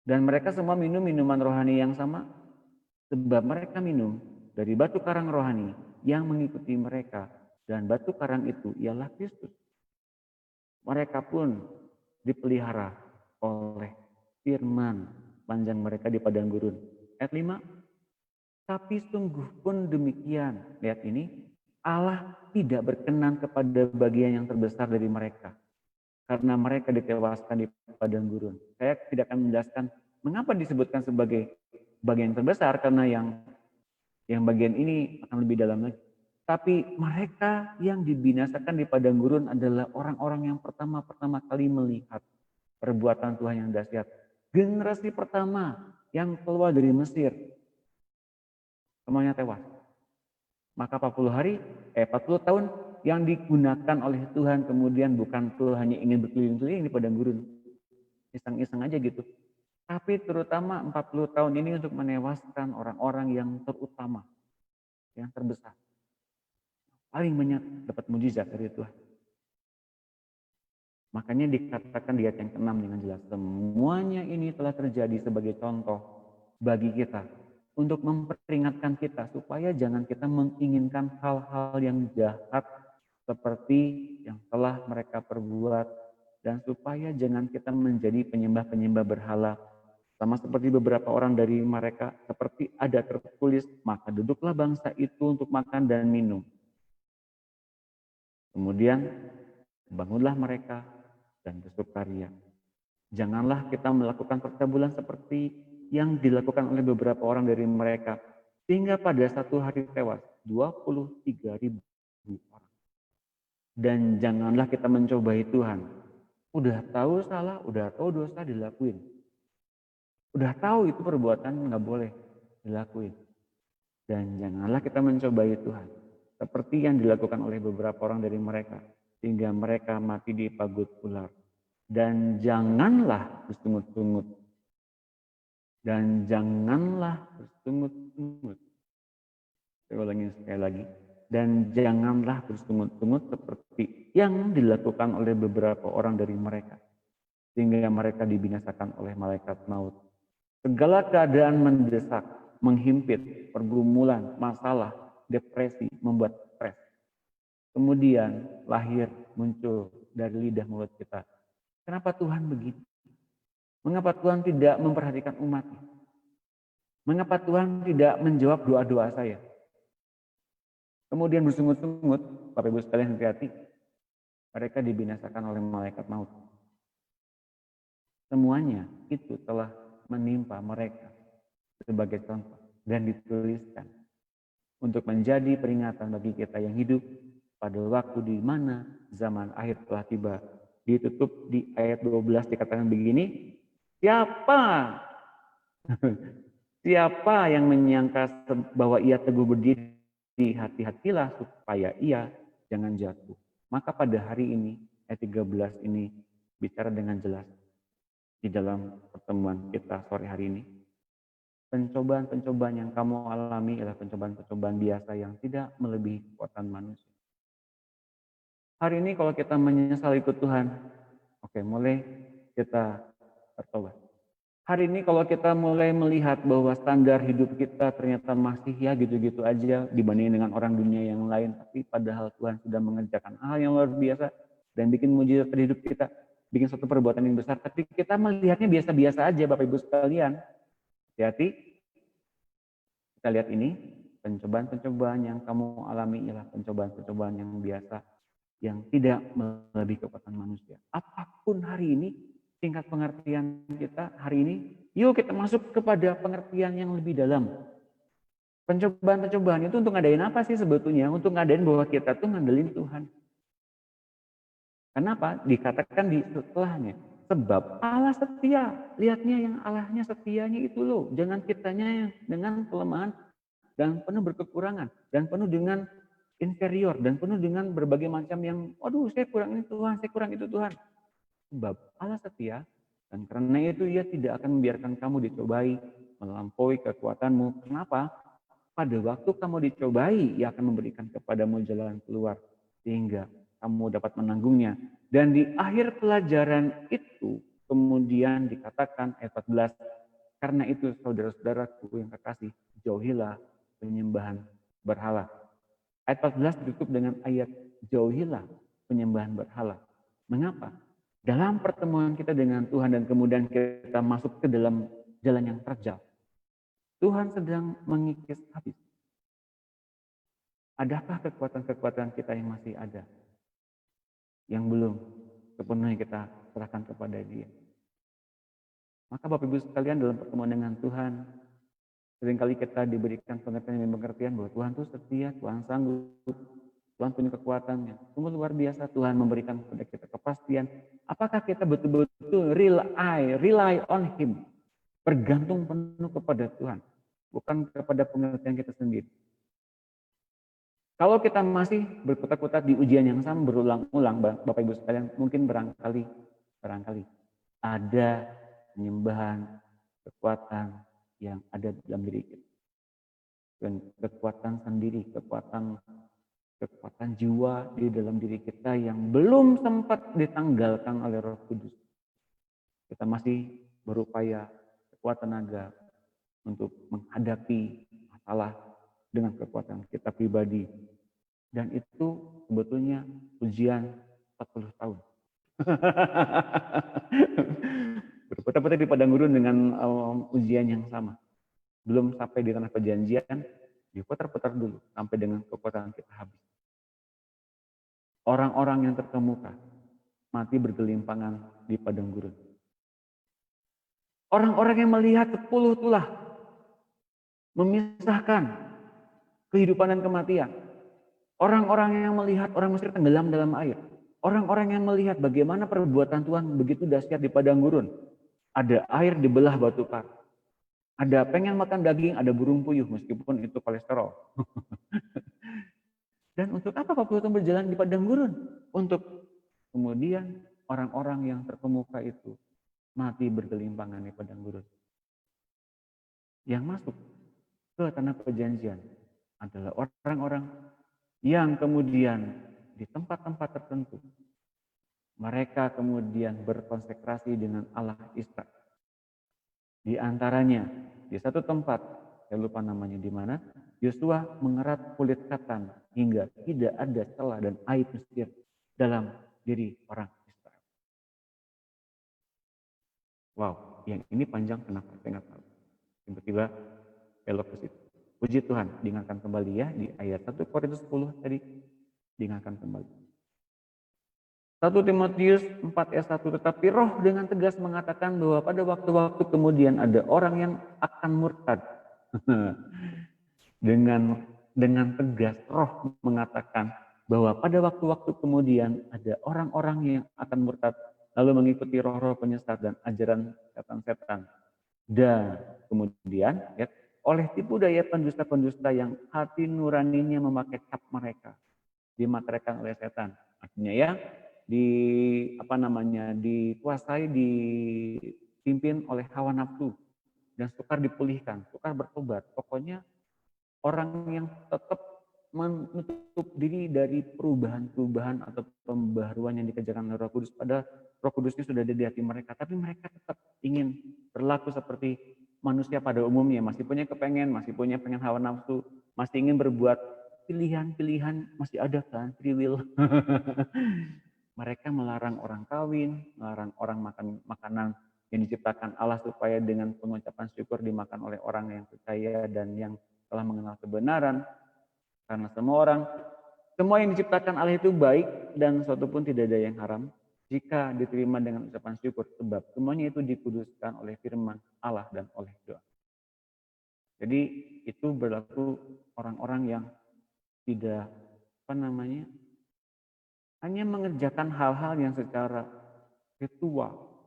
Dan mereka semua minum minuman rohani yang sama, sebab mereka minum dari batu karang rohani yang mengikuti mereka, dan batu karang itu ialah Kristus. Mereka pun dipelihara oleh firman panjang mereka di padang gurun. Ayat 5, tapi sungguh pun demikian, lihat ini, Allah tidak berkenan kepada bagian yang terbesar dari mereka, karena mereka ditewaskan di padang gurun. Saya tidak akan menjelaskan mengapa disebutkan sebagai bagian yang terbesar, karena yang bagian ini akan lebih dalam lagi. Tapi mereka yang dibinasakan di padang gurun adalah orang-orang yang pertama kali melihat perbuatan Tuhan yang dahsyat. Generasi pertama yang keluar dari Mesir, semuanya tewas. Maka 40 tahun yang digunakan oleh Tuhan kemudian bukan Tuhan hanya ingin berkeliling-keliling di padang gurun, iseng-iseng aja gitu. Tapi terutama 40 tahun ini untuk menewaskan orang-orang yang terutama, yang terbesar. Paling banyak dapat mujizat dari Tuhan. Makanya dikatakan di ayat yang ke-6 dengan jelas, semuanya ini telah terjadi sebagai contoh bagi kita, untuk memperingatkan kita supaya jangan kita menginginkan hal-hal yang jahat seperti yang telah mereka perbuat, dan supaya jangan kita menjadi penyembah-penyembah berhala, sama seperti beberapa orang dari mereka, seperti ada tertulis, maka duduklah bangsa itu untuk makan dan minum. Kemudian bangunlah mereka dan bersukaria. Janganlah kita melakukan percabulan seperti yang dilakukan oleh beberapa orang dari mereka, sehingga pada satu hari tewas 23.000 orang. Dan janganlah kita mencobai Tuhan. Udah tahu salah, udah tahu dosa dilakuin. Udah tahu itu perbuatan nggak boleh dilakuin. Dan janganlah kita mencobai Tuhan, seperti yang dilakukan oleh beberapa orang dari mereka, sehingga mereka mati di pagut ular. Dan janganlah bersungut-sungut. Dan janganlah bersungut-sungut. Saya ulangi sekali lagi. Dan janganlah bersungut-sungut seperti yang dilakukan oleh beberapa orang dari mereka, sehingga mereka dibinasakan oleh malaikat maut. Segala keadaan mendesak, menghimpit, pergumulan, masalah, depresi, membuat stres. Kemudian lahir, muncul dari lidah mulut kita. Kenapa Tuhan begitu? Mengapa Tuhan tidak memperhatikan umat-Nya? Mengapa Tuhan tidak menjawab doa-doa saya? Kemudian bersungut-sungut, Bapak Ibu sekalian hati-hati, mereka dibinasakan oleh malaikat maut. Semuanya itu telah menimpa mereka sebagai contoh dan dituliskan untuk menjadi peringatan bagi kita yang hidup pada waktu di mana zaman akhir telah tiba. Ditutup di ayat 12 dikatakan begini, siapa yang menyangka bahwa ia teguh berdiri, hati-hatilah supaya ia jangan jatuh. Maka pada hari ini, ayat 13 ini bicara dengan jelas di dalam pertemuan kita sore hari ini. Pencobaan-pencobaan yang kamu alami adalah pencobaan-pencobaan biasa yang tidak melebihi kekuatan manusia. Hari ini kalau kita menyesal ikut Tuhan, oke, mulai kita bertobat. Hari ini kalau kita mulai melihat bahwa standar hidup kita ternyata masih ya gitu-gitu aja dibanding dengan orang dunia yang lain, tapi padahal Tuhan sudah mengerjakan hal yang luar biasa dan bikin mujizat di hidup kita, bikin suatu perbuatan yang besar, tapi kita melihatnya biasa-biasa aja, Bapak Ibu sekalian. Hati-hati, kita lihat ini, pencobaan-pencobaan yang kamu alami ialah pencobaan-pencobaan yang biasa, yang tidak melebihi kekuatan manusia. Apapun hari ini, tingkat pengertian kita hari ini, yuk kita masuk kepada pengertian yang lebih dalam. Pencobaan-pencobaan itu untuk ngadain apa sih sebetulnya? Untuk ngadain bahwa kita tuh ngandelin Tuhan. Kenapa? Dikatakan di setelahnya. Sebab Allah setia. Lihatnya yang Allahnya setianya itu loh. Jangan kitanya yang dengan kelemahan dan penuh berkekurangan. Dan penuh dengan inferior. Dan penuh dengan berbagai macam yang, waduh saya kurang ini Tuhan, saya kurang itu Tuhan. Sebab Allah setia, dan karena itu ia tidak akan membiarkan kamu dicobai, melampaui kekuatanmu. Kenapa? Pada waktu kamu dicobai, ia akan memberikan kepadamu jalan keluar, sehingga kamu dapat menanggungnya. Dan di akhir pelajaran itu, kemudian dikatakan ayat 14, karena itu saudara-saudaraku yang kekasih, jauhilah penyembahan berhala. Ayat 14 ditutup dengan ayat, jauhilah penyembahan berhala. Mengapa? Dalam pertemuan kita dengan Tuhan dan kemudian kita masuk ke dalam jalan yang terjal, Tuhan sedang mengikis habis. Adakah kekuatan-kekuatan kita yang masih ada, yang belum sepenuhnya kita serahkan kepada Dia? Maka Bapak Ibu sekalian, dalam pertemuan dengan Tuhan, seringkali kita diberikan pengertian bahwa Tuhan itu setia, Tuhan sanggup, Tuhan punya kekuatannya. Sungguh luar biasa Tuhan memberikan kepada kita kepastian. Apakah kita betul-betul rely on Him. Bergantung penuh kepada Tuhan. Bukan kepada pengertian kita sendiri. Kalau kita masih berkutat-kutat di ujian yang sama berulang-ulang, Bapak Ibu sekalian, mungkin barangkali ada penyembahan kekuatan yang ada dalam diri kita. Dan kekuatan sendiri, kekuatan jiwa di dalam diri kita yang belum sempat ditanggalkan oleh Roh Kudus. Kita masih berupaya sekuat tenaga untuk menghadapi masalah dengan kekuatan kita pribadi. Dan itu sebetulnya ujian 40 tahun. Berputar-putar di padang gurun dengan ujian yang sama. Belum sampai di tanah perjanjian, diputar-putar dulu sampai dengan kekuatan kita habis. Orang-orang yang terkemuka mati bergelimpangan di padang gurun. Orang-orang yang melihat 10 tulah memisahkan kehidupan dan kematian. Orang-orang yang melihat orang Mesir tenggelam dalam air. Orang-orang yang melihat bagaimana perbuatan Tuhan begitu dahsyat di padang gurun. Ada air dibelah batu kar. Ada pengen makan daging, ada burung puyuh meskipun itu kolesterol. Dan untuk apa 40 tahun berjalan di padang gurun? Untuk kemudian orang-orang yang terkemuka itu mati bergelimpangan di padang gurun. Yang masuk ke tanah perjanjian adalah orang-orang yang kemudian di tempat-tempat tertentu mereka kemudian berkonsekrasi dengan Allah Israel. Di antaranya di satu tempat, saya lupa namanya di mana, Yosua mengerat kulit katan hingga tidak ada celah dan aib Mesir dalam diri orang Israel. Wow, yang ini panjang kenapa saya nggak tahu. Tiba-tiba belok ke situ. Puji Tuhan, diingatkan kembali ya di ayat 1 Korintus 10 tadi, diingatkan kembali. 1 Timotius 4 ayat 1, tetapi roh dengan tegas mengatakan bahwa pada waktu-waktu kemudian ada orang yang akan murtad. dengan tegas roh mengatakan bahwa pada waktu-waktu kemudian ada orang-orang yang akan murtad lalu mengikuti roh-roh penyesat dan ajaran setan-setan. Dan kemudian ya, oleh tipu daya pendusta-pendusta yang hati nuraninya memakai cap mereka dimateraikan oleh setan. Artinya ya dikuasai, dipimpin oleh hawa nafsu dan sukar dipulihkan, sukar bertobat. Pokoknya orang yang tetap menutup diri dari perubahan-perubahan atau pembaharuan yang dikerjakan oleh Roh Kudus, pada Roh Kudusnya sudah ada di hati mereka, tapi mereka tetap ingin berlaku seperti manusia pada umumnya, masih punya kepengen, masih punya pengen hawa nafsu, masih ingin berbuat pilihan-pilihan, masih ada kan free will. Mereka melarang orang kawin, melarang orang makan makanan yang diciptakan Allah supaya dengan pengucapan syukur dimakan oleh orang yang percaya dan yang telah mengenal kebenaran. Karena semua yang diciptakan Allah itu baik dan suatu pun tidak ada yang haram jika diterima dengan ucapan syukur, sebab semuanya itu dikuduskan oleh firman Allah dan oleh doa. Jadi itu berlaku orang-orang yang tidak hanya mengerjakan hal-hal yang secara ritual,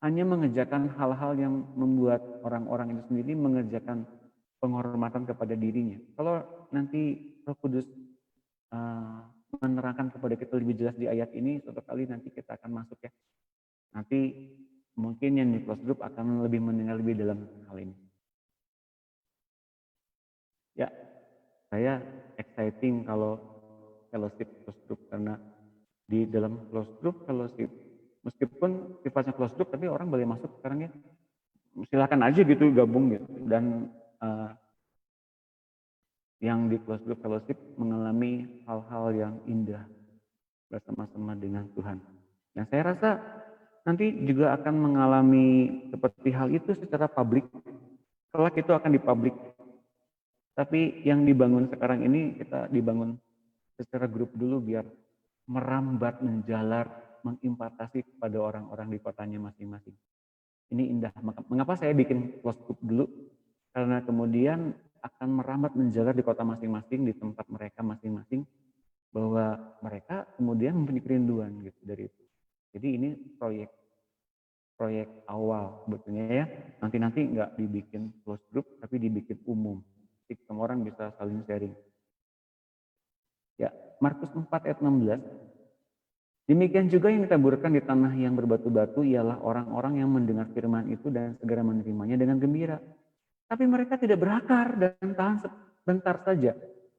hanya mengerjakan hal-hal yang membuat orang-orang itu sendiri mengerjakan penghormatan kepada dirinya. Kalau nanti Roh Kudus menerangkan kepada kita lebih jelas di ayat ini, suatu kali nanti kita akan masuk ya. Nanti mungkin yang di close group akan lebih mendengar lebih dalam hal ini. Ya, saya exciting kalau fellowship close group, karena di dalam close group fellowship, meskipun sifatnya close group, tapi orang boleh masuk sekarang ya. Silakan aja gitu gabung gitu. Dan yang di close group fellowship mengalami hal-hal yang indah bersama-sama dengan Tuhan. Dan saya rasa nanti juga akan mengalami seperti hal itu secara publik. Kelak itu akan dipublik. Tapi yang dibangun sekarang ini kita dibangun secara grup dulu biar merambat, menjalar, mengimpartasi kepada orang-orang di kotanya masing-masing. Ini indah. Mengapa saya bikin close group dulu? Karena kemudian akan merambat, menjalar di kota masing-masing, di tempat mereka masing-masing, bahwa mereka kemudian mempunyai kerinduan gitu dari itu. Jadi ini proyek awal sebetulnya ya. Nanti nggak dibikin close group, tapi dibikin umum. Jadi semua orang bisa saling sharing. Ya, Markus 4 ayat 16. Demikian juga yang ditaburkan di tanah yang berbatu-batu ialah orang-orang yang mendengar firman itu dan segera menerimanya dengan gembira. Tapi mereka tidak berakar dan tahan sebentar saja.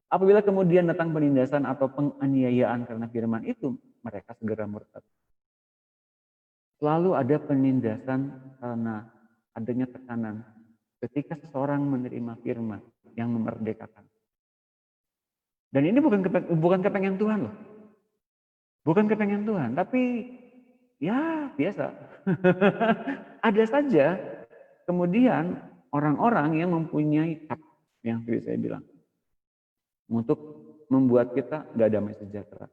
Apabila kemudian datang penindasan atau penganiayaan karena firman itu, mereka segera murtad. Selalu ada penindasan karena adanya tekanan ketika seseorang menerima firman yang memerdekakan. Dan ini bukan kepengen Tuhan loh. Bukan kepengen Tuhan, tapi ya biasa. Ada saja kemudian orang-orang yang mempunyai hak yang tadi saya bilang untuk membuat kita nggak damai sejahtera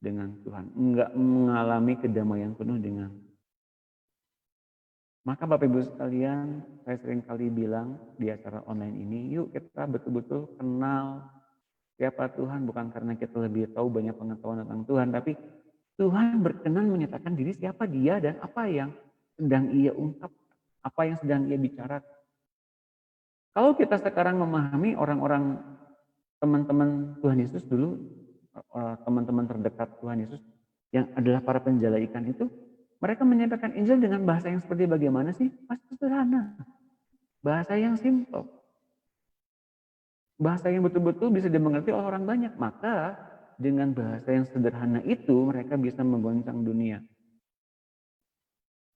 dengan Tuhan, nggak mengalami kedamaian penuh dengan. Maka Bapak Ibu sekalian, saya sering kali bilang di acara online ini, yuk kita betul-betul kenal siapa Tuhan, bukan karena kita lebih tahu banyak pengetahuan tentang Tuhan, tapi Tuhan berkenan menyatakan diri siapa Dia dan apa yang sedang Ia ungkap, apa yang sedang Ia bicarakan. Kalau kita sekarang memahami orang-orang teman-teman Tuhan Yesus dulu, teman-teman terdekat Tuhan Yesus yang adalah para penjala ikan itu, mereka menyampaikan Injil dengan bahasa yang seperti bagaimana sih? Pasti sederhana. Bahasa yang simpel. bahasa yang betul-betul bisa dimengerti oleh orang banyak. Maka dengan bahasa yang sederhana itu mereka bisa menggoncang dunia.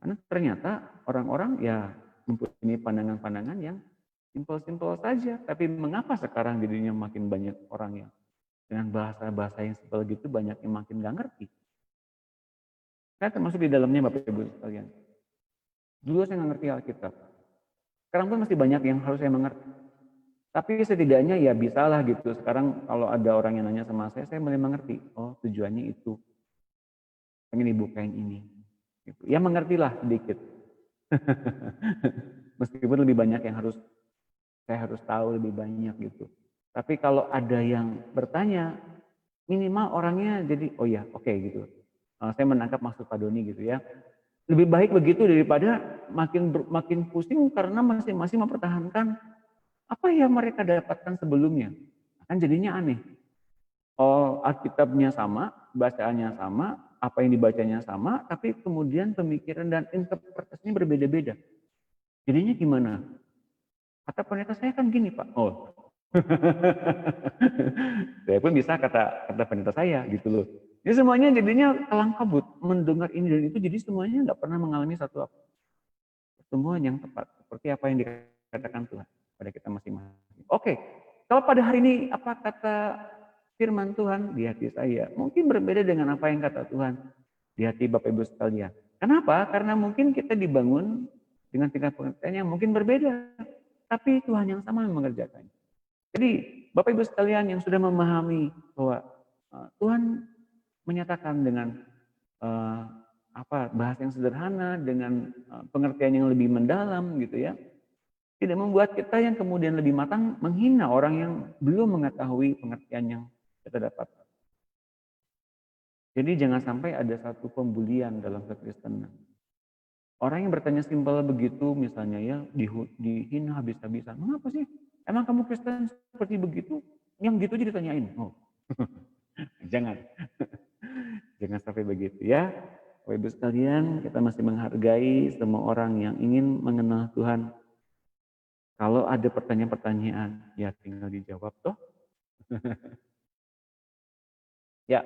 Karena ternyata orang-orang ya mempunyai pandangan-pandangan yang simpel-simpel saja. Tapi mengapa sekarang di dunia makin banyak orang yang dengan bahasa-bahasa yang simpel gitu banyak yang makin gak ngerti. Saya termasuk di dalamnya Bapak Ibu sekalian. Dulu saya nggak ngerti Alkitab. Sekarang pun masih banyak yang harus saya mengerti. Tapi setidaknya ya bisalah gitu. Sekarang kalau ada orang yang nanya sama saya mulai mengerti. Oh tujuannya itu. Pengen dibukain ini. Gitu. Ya mengertilah sedikit. Meskipun lebih banyak yang saya harus tahu lebih banyak gitu. Tapi kalau ada yang bertanya, minimal orangnya jadi oh ya oke gitu. Saya menangkap maksud Pak Doni gitu ya. Lebih baik begitu daripada makin pusing karena masing-masing mempertahankan apa yang mereka dapatkan sebelumnya. Kan jadinya aneh. Oh, Alkitabnya sama, bacaannya sama, apa yang dibacanya sama, tapi kemudian pemikiran dan interpretasinya berbeda-beda. Jadinya gimana? Kata pendeta saya kan gini Pak. Oh, saya pun bisa kata pendeta saya gitu loh. Ini semuanya jadinya kalang kabut, mendengar ini dan itu, jadi semuanya nggak pernah mengalami satu pertemuan yang tepat seperti apa yang dikatakan Tuhan pada kita masing-masing. Oke, kalau pada hari ini apa kata firman Tuhan di hati saya? Mungkin berbeda dengan apa yang kata Tuhan di hati Bapak Ibu sekalian. Kenapa? Karena mungkin kita dibangun dengan tingkat pengertian yang mungkin berbeda, tapi Tuhan yang sama yang mengerjakannya. Jadi Bapak Ibu sekalian yang sudah memahami bahwa Tuhan menyatakan dengan bahasa yang sederhana dengan pengertian yang lebih mendalam gitu ya, tidak membuat kita yang kemudian lebih matang menghina orang yang belum mengetahui pengertian yang kita dapat. Jadi jangan sampai ada satu pembulian dalam kekristenan. Orang yang bertanya simpel begitu misalnya ya dihina habis-habisan. Mengapa sih? Emang kamu Kristen seperti begitu? Yang gitu aja ditanyain. Oh. Jangan. Jangan sampai begitu ya. Bapak Ibu sekalian, kita masih menghargai semua orang yang ingin mengenal Tuhan. Kalau ada pertanyaan-pertanyaan, ya tinggal dijawab toh. Ya,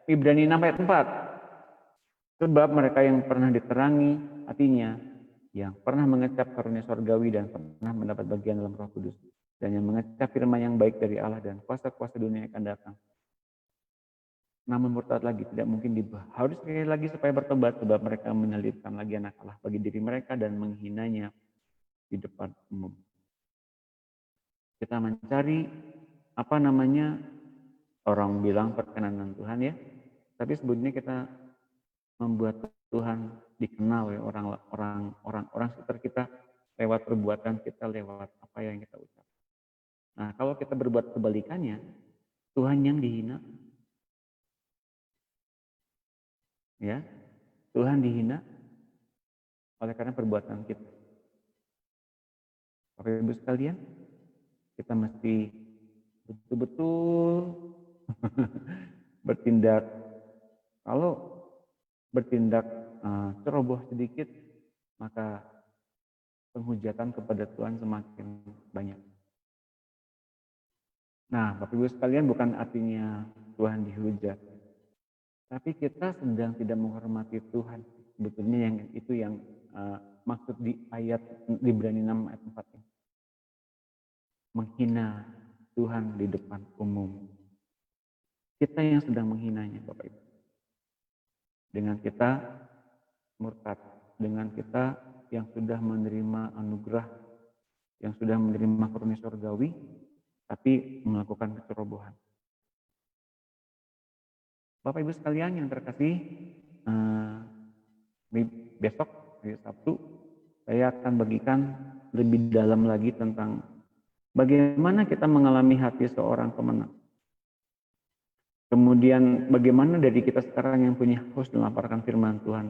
Ibrani 6 ayat 4. Sebab mereka yang pernah diterangi hatinya, yang pernah mengecap karunia sorgawi dan pernah mendapat bagian dalam Roh Kudus, dan yang mengecap firman yang baik dari Allah dan kuasa-kuasa dunia yang akan datang. Namun murtad lagi, tidak mungkin dibahas. Harus sekali lagi supaya bertobat, sebab mereka menyelipkan lagi anak Allah bagi diri mereka dan menghinanya di depan umum. Kita mencari orang bilang perkenanan Tuhan ya, tapi sebetulnya kita membuat Tuhan dikenal oleh orang sekitar kita lewat perbuatan kita, lewat apa yang kita ucap. Nah, kalau kita berbuat kebalikannya, Tuhan yang dihina, ya, Tuhan dihina oleh karena perbuatan kita. Bapak Ibu sekalian, kita mesti betul-betul bertindak. Kalau bertindak ceroboh sedikit, maka penghujatan kepada Tuhan semakin banyak. Nah, Bapak Ibu sekalian, bukan artinya Tuhan dihujat, tapi kita sedang tidak menghormati Tuhan. Sebetulnya yang maksud di ayat di Ibrani 6 ayat 4 ini. Menghina Tuhan di depan umum. Kita yang sedang menghinanya, Bapak Ibu. Dengan kita murtad, dengan kita yang sudah menerima anugerah, yang sudah menerima karunia surgawi, tapi melakukan kecerobohan. Bapak Ibu sekalian yang terkasih, besok hari Sabtu saya akan bagikan lebih dalam lagi tentang bagaimana kita mengalami hati seorang pemenang. Kemudian bagaimana dari kita sekarang yang punya haus melaporkan firman Tuhan.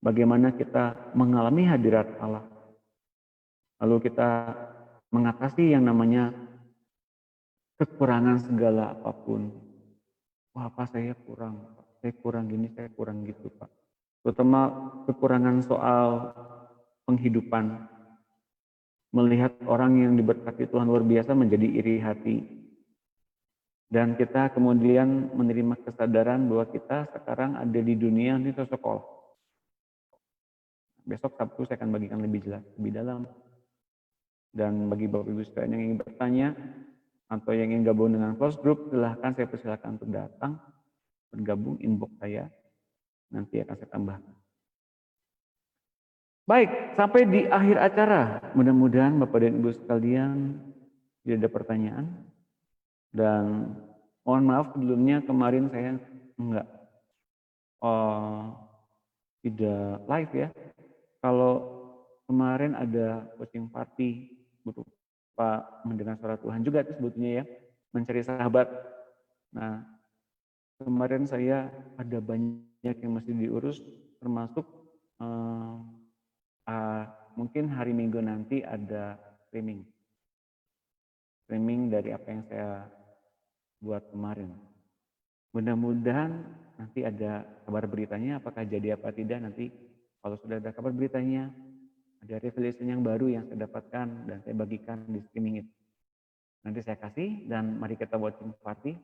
Bagaimana kita mengalami hadirat Allah. Lalu kita mengatasi yang namanya kekurangan segala apapun. Wah, Pak, saya kurang gini, saya kurang gitu, Pak. Terutama kekurangan soal penghidupan. melihat orang yang diberkati Tuhan luar biasa menjadi iri hati. Dan kita kemudian menerima kesadaran bahwa kita sekarang ada di dunia ini sekolah. Besok Sabtu saya akan bagikan lebih jelas, lebih dalam. Dan bagi Bapak Ibu sekalian yang ingin bertanya atau yang ingin gabung dengan close group, silahkan saya persilakan untuk datang, bergabung, inbox saya. Nanti akan saya tambahkan. Baik, sampai di akhir acara. Mudah-mudahan Bapak dan Ibu sekalian tidak ada pertanyaan. Dan mohon maaf sebelumnya kemarin saya tidak live ya. Kalau kemarin ada coaching party berupa mendengar suara Tuhan juga itu sebetulnya ya, mencari sahabat. Nah, kemarin saya ada banyak yang mesti diurus, termasuk mungkin hari Minggu nanti ada streaming dari apa yang saya buat kemarin. Mudah-mudahan nanti ada kabar beritanya, apakah jadi apa tidak nanti. Kalau sudah ada kabar beritanya, ada revelation yang baru yang saya dapatkan dan saya bagikan di streaming itu. Nanti saya kasih dan mari kita watching party.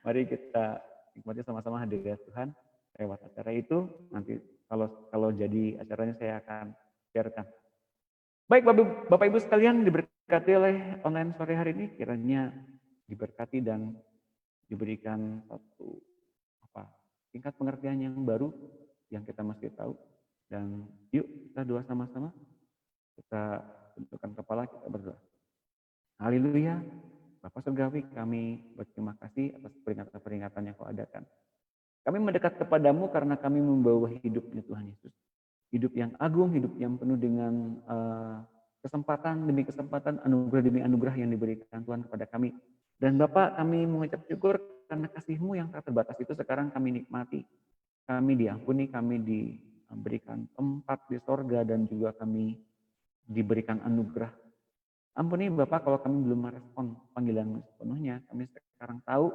Mari kita nikmati sama-sama hadirat Tuhan lewat acara itu. Nanti kalau jadi acaranya saya akan sharekan. Baik Bapak Ibu sekalian, diberkati oleh online sore hari ini, kiranya diberkati dan diberikan satu tingkat pengertian yang baru yang kita mesti tahu. Dan yuk kita doa sama-sama, kita tundukkan kepala, kita berdoa. Haleluya, Bapa Surgawi, kami berterima kasih atas peringatan-peringatan yang Kau adakan. Kami mendekat kepadamu karena kami membawa hidupnya Tuhan Yesus. Hidup yang agung, hidup yang penuh dengan kesempatan demi kesempatan, anugerah demi anugerah yang diberikan Tuhan kepada kami. Dan Bapak, kami mengucap syukur karena kasih-Mu yang tak terbatas itu sekarang kami nikmati. Kami diampuni, kami diberikan tempat di sorga dan juga kami diberikan anugerah. Ampuni Bapak kalau kami belum merespon panggilan sepenuhnya. Kami sekarang tahu,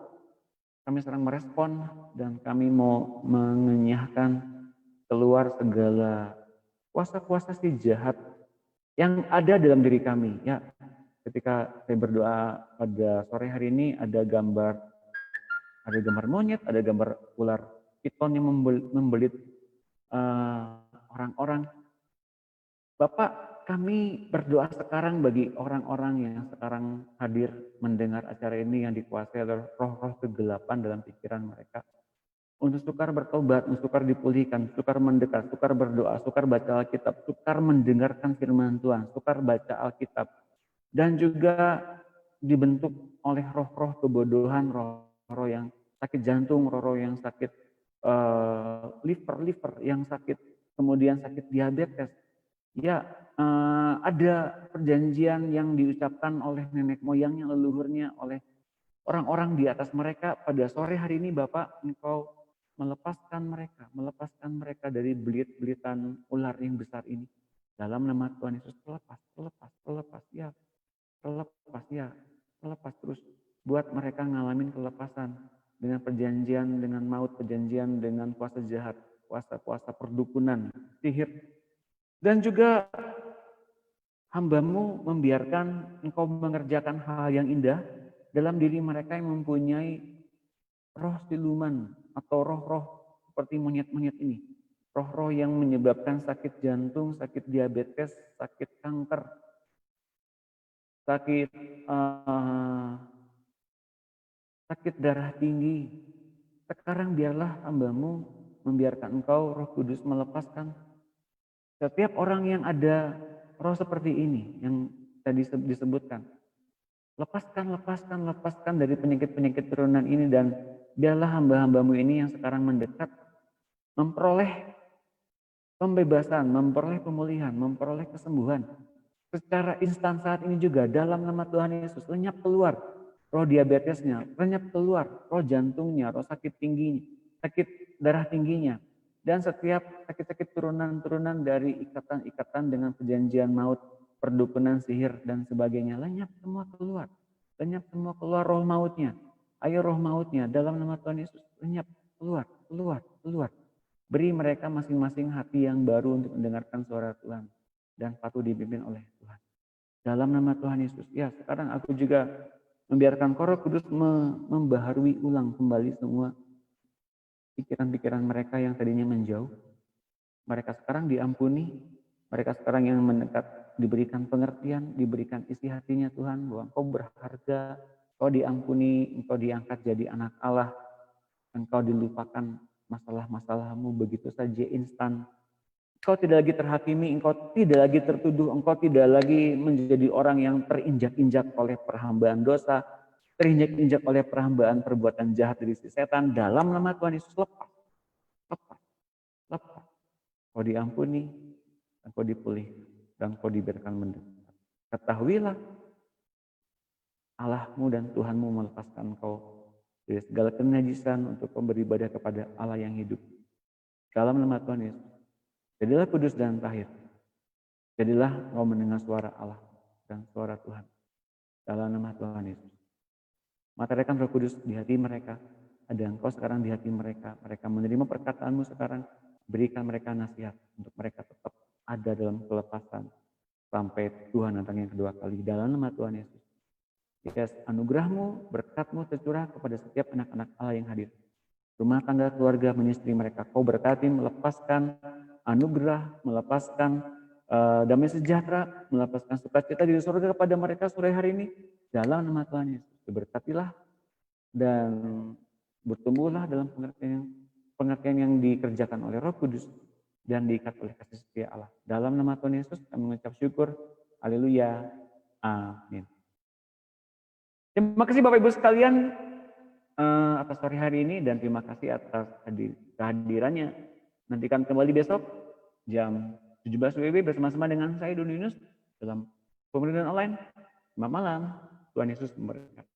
kami sekarang merespon dan kami mau mengenyahkan keluar segala kuasa-kuasa si jahat yang ada dalam diri kami. Ya, ketika saya berdoa pada sore hari ini ada gambar monyet, ada gambar ular piton yang membelit orang-orang. Bapak, kami berdoa sekarang bagi orang-orang yang sekarang hadir mendengar acara ini yang dikuasai oleh roh-roh kegelapan dalam pikiran mereka. Untuk sukar bertobat, untuk sukar dipulihkan, sukar mendekat, sukar berdoa, sukar baca Alkitab, sukar mendengarkan firman Tuhan, sukar baca Alkitab. Dan juga dibentuk oleh roh-roh kebodohan, roh-roh yang sakit jantung, roh-roh yang sakit liver, yang sakit, kemudian sakit diabetes. Ya, ada perjanjian yang diucapkan oleh nenek moyangnya, leluhurnya, oleh orang-orang di atas mereka. Pada sore hari ini Bapak, Engkau melepaskan mereka dari belit-belitan ular yang besar ini. Dalam nama Tuhan Yesus, terlepas terus. Buat mereka ngalamin kelepasan dengan perjanjian, dengan maut, perjanjian dengan kuasa jahat, kuasa-kuasa perdukunan, sihir. Dan juga hamba-Mu membiarkan Engkau mengerjakan hal yang indah dalam diri mereka yang mempunyai roh siluman atau roh-roh seperti monyet-monyet ini. Roh-roh yang menyebabkan sakit jantung, sakit diabetes, sakit kanker, sakit darah tinggi. Sekarang biarlah hamba-Mu membiarkan Engkau, Roh Kudus, melepaskan setiap orang yang ada roh seperti ini yang tadi disebutkan. Lepaskan dari penyakit-penyakit turunan ini dan biarlah hamba-hamba-Mu ini yang sekarang mendekat memperoleh pembebasan, memperoleh pemulihan, memperoleh kesembuhan. Secara instan saat ini juga dalam nama Tuhan Yesus, lenyap keluar roh diabetesnya, lenyap keluar roh jantungnya, roh sakit tingginya, sakit darah tingginya. Dan setiap sakit-sakit turunan-turunan dari ikatan-ikatan dengan perjanjian maut, perdukunan, sihir, dan sebagainya. Lenyap semua keluar. Lenyap semua keluar roh mautnya. Ayo roh mautnya dalam nama Tuhan Yesus. Lenyap, keluar. Beri mereka masing-masing hati yang baru untuk mendengarkan suara Tuhan. dan patuh dipimpin oleh Tuhan. Dalam nama Tuhan Yesus, ya sekarang aku juga membiarkan Roh Kudus membaharui ulang kembali semua pikiran-pikiran mereka yang tadinya menjauh. Mereka sekarang diampuni, mereka sekarang yang mendekat diberikan pengertian, diberikan isi hatinya Tuhan bahwa Engkau berharga, Engkau diampuni, Engkau diangkat jadi anak Allah, Engkau dilupakan masalah-masalahmu begitu saja instan. Engkau tidak lagi terhakimi, Engkau tidak lagi tertuduh, Engkau tidak lagi menjadi orang yang terinjak-injak oleh perhambaan dosa, terinjak-injak oleh perhambaan perbuatan jahat dari si setan. Dalam nama Tuhan Yesus, lepas. Kau diampuni, engkau dipulih, dan kau diberikan mendekat. Ketahuilah, Allahmu dan Tuhanmu melepaskan kau dari segala kenajisan untuk kau beribadah kepada Allah yang hidup. Dalam nama Tuhan Yesus, jadilah kudus dan tahir. Jadilah kau mendengar suara Allah dan suara Tuhan. Dalam nama Tuhan Yesus. Mataharikan Roh Kudus di hati mereka. Ada engkau sekarang di hati mereka. Mereka menerima perkataanmu sekarang. Berikan mereka nasihat untuk mereka tetap ada dalam kelepasan sampai Tuhan datang yang kedua kali. Dalam nama Tuhan Yesus. Yes, anugerahmu, berkatmu tercurah kepada setiap anak-anak Allah yang hadir. Rumah tangga, keluarga, menyistri mereka. Kau berkati, melepaskan anugerah, melepaskan damai sejahtera, melepaskan sukacita di surga kepada mereka sore hari ini. Dalam nama Tuhan Yesus. Berkatilah dan bertumbuhlah dalam pengertian yang dikerjakan oleh Roh Kudus dan diikat oleh kasih setia Allah. Dalam nama Tuhan Yesus kami mengucap syukur. Haleluya. Amin. Terima kasih Bapak Ibu sekalian atas sore hari ini dan terima kasih atas kehadirannya. Nantikan kembali besok jam 17 WIB bersama-sama dengan saya Doni Yunus dalam pemerintahan online. Selamat malam. Tuhan Yesus memberkati.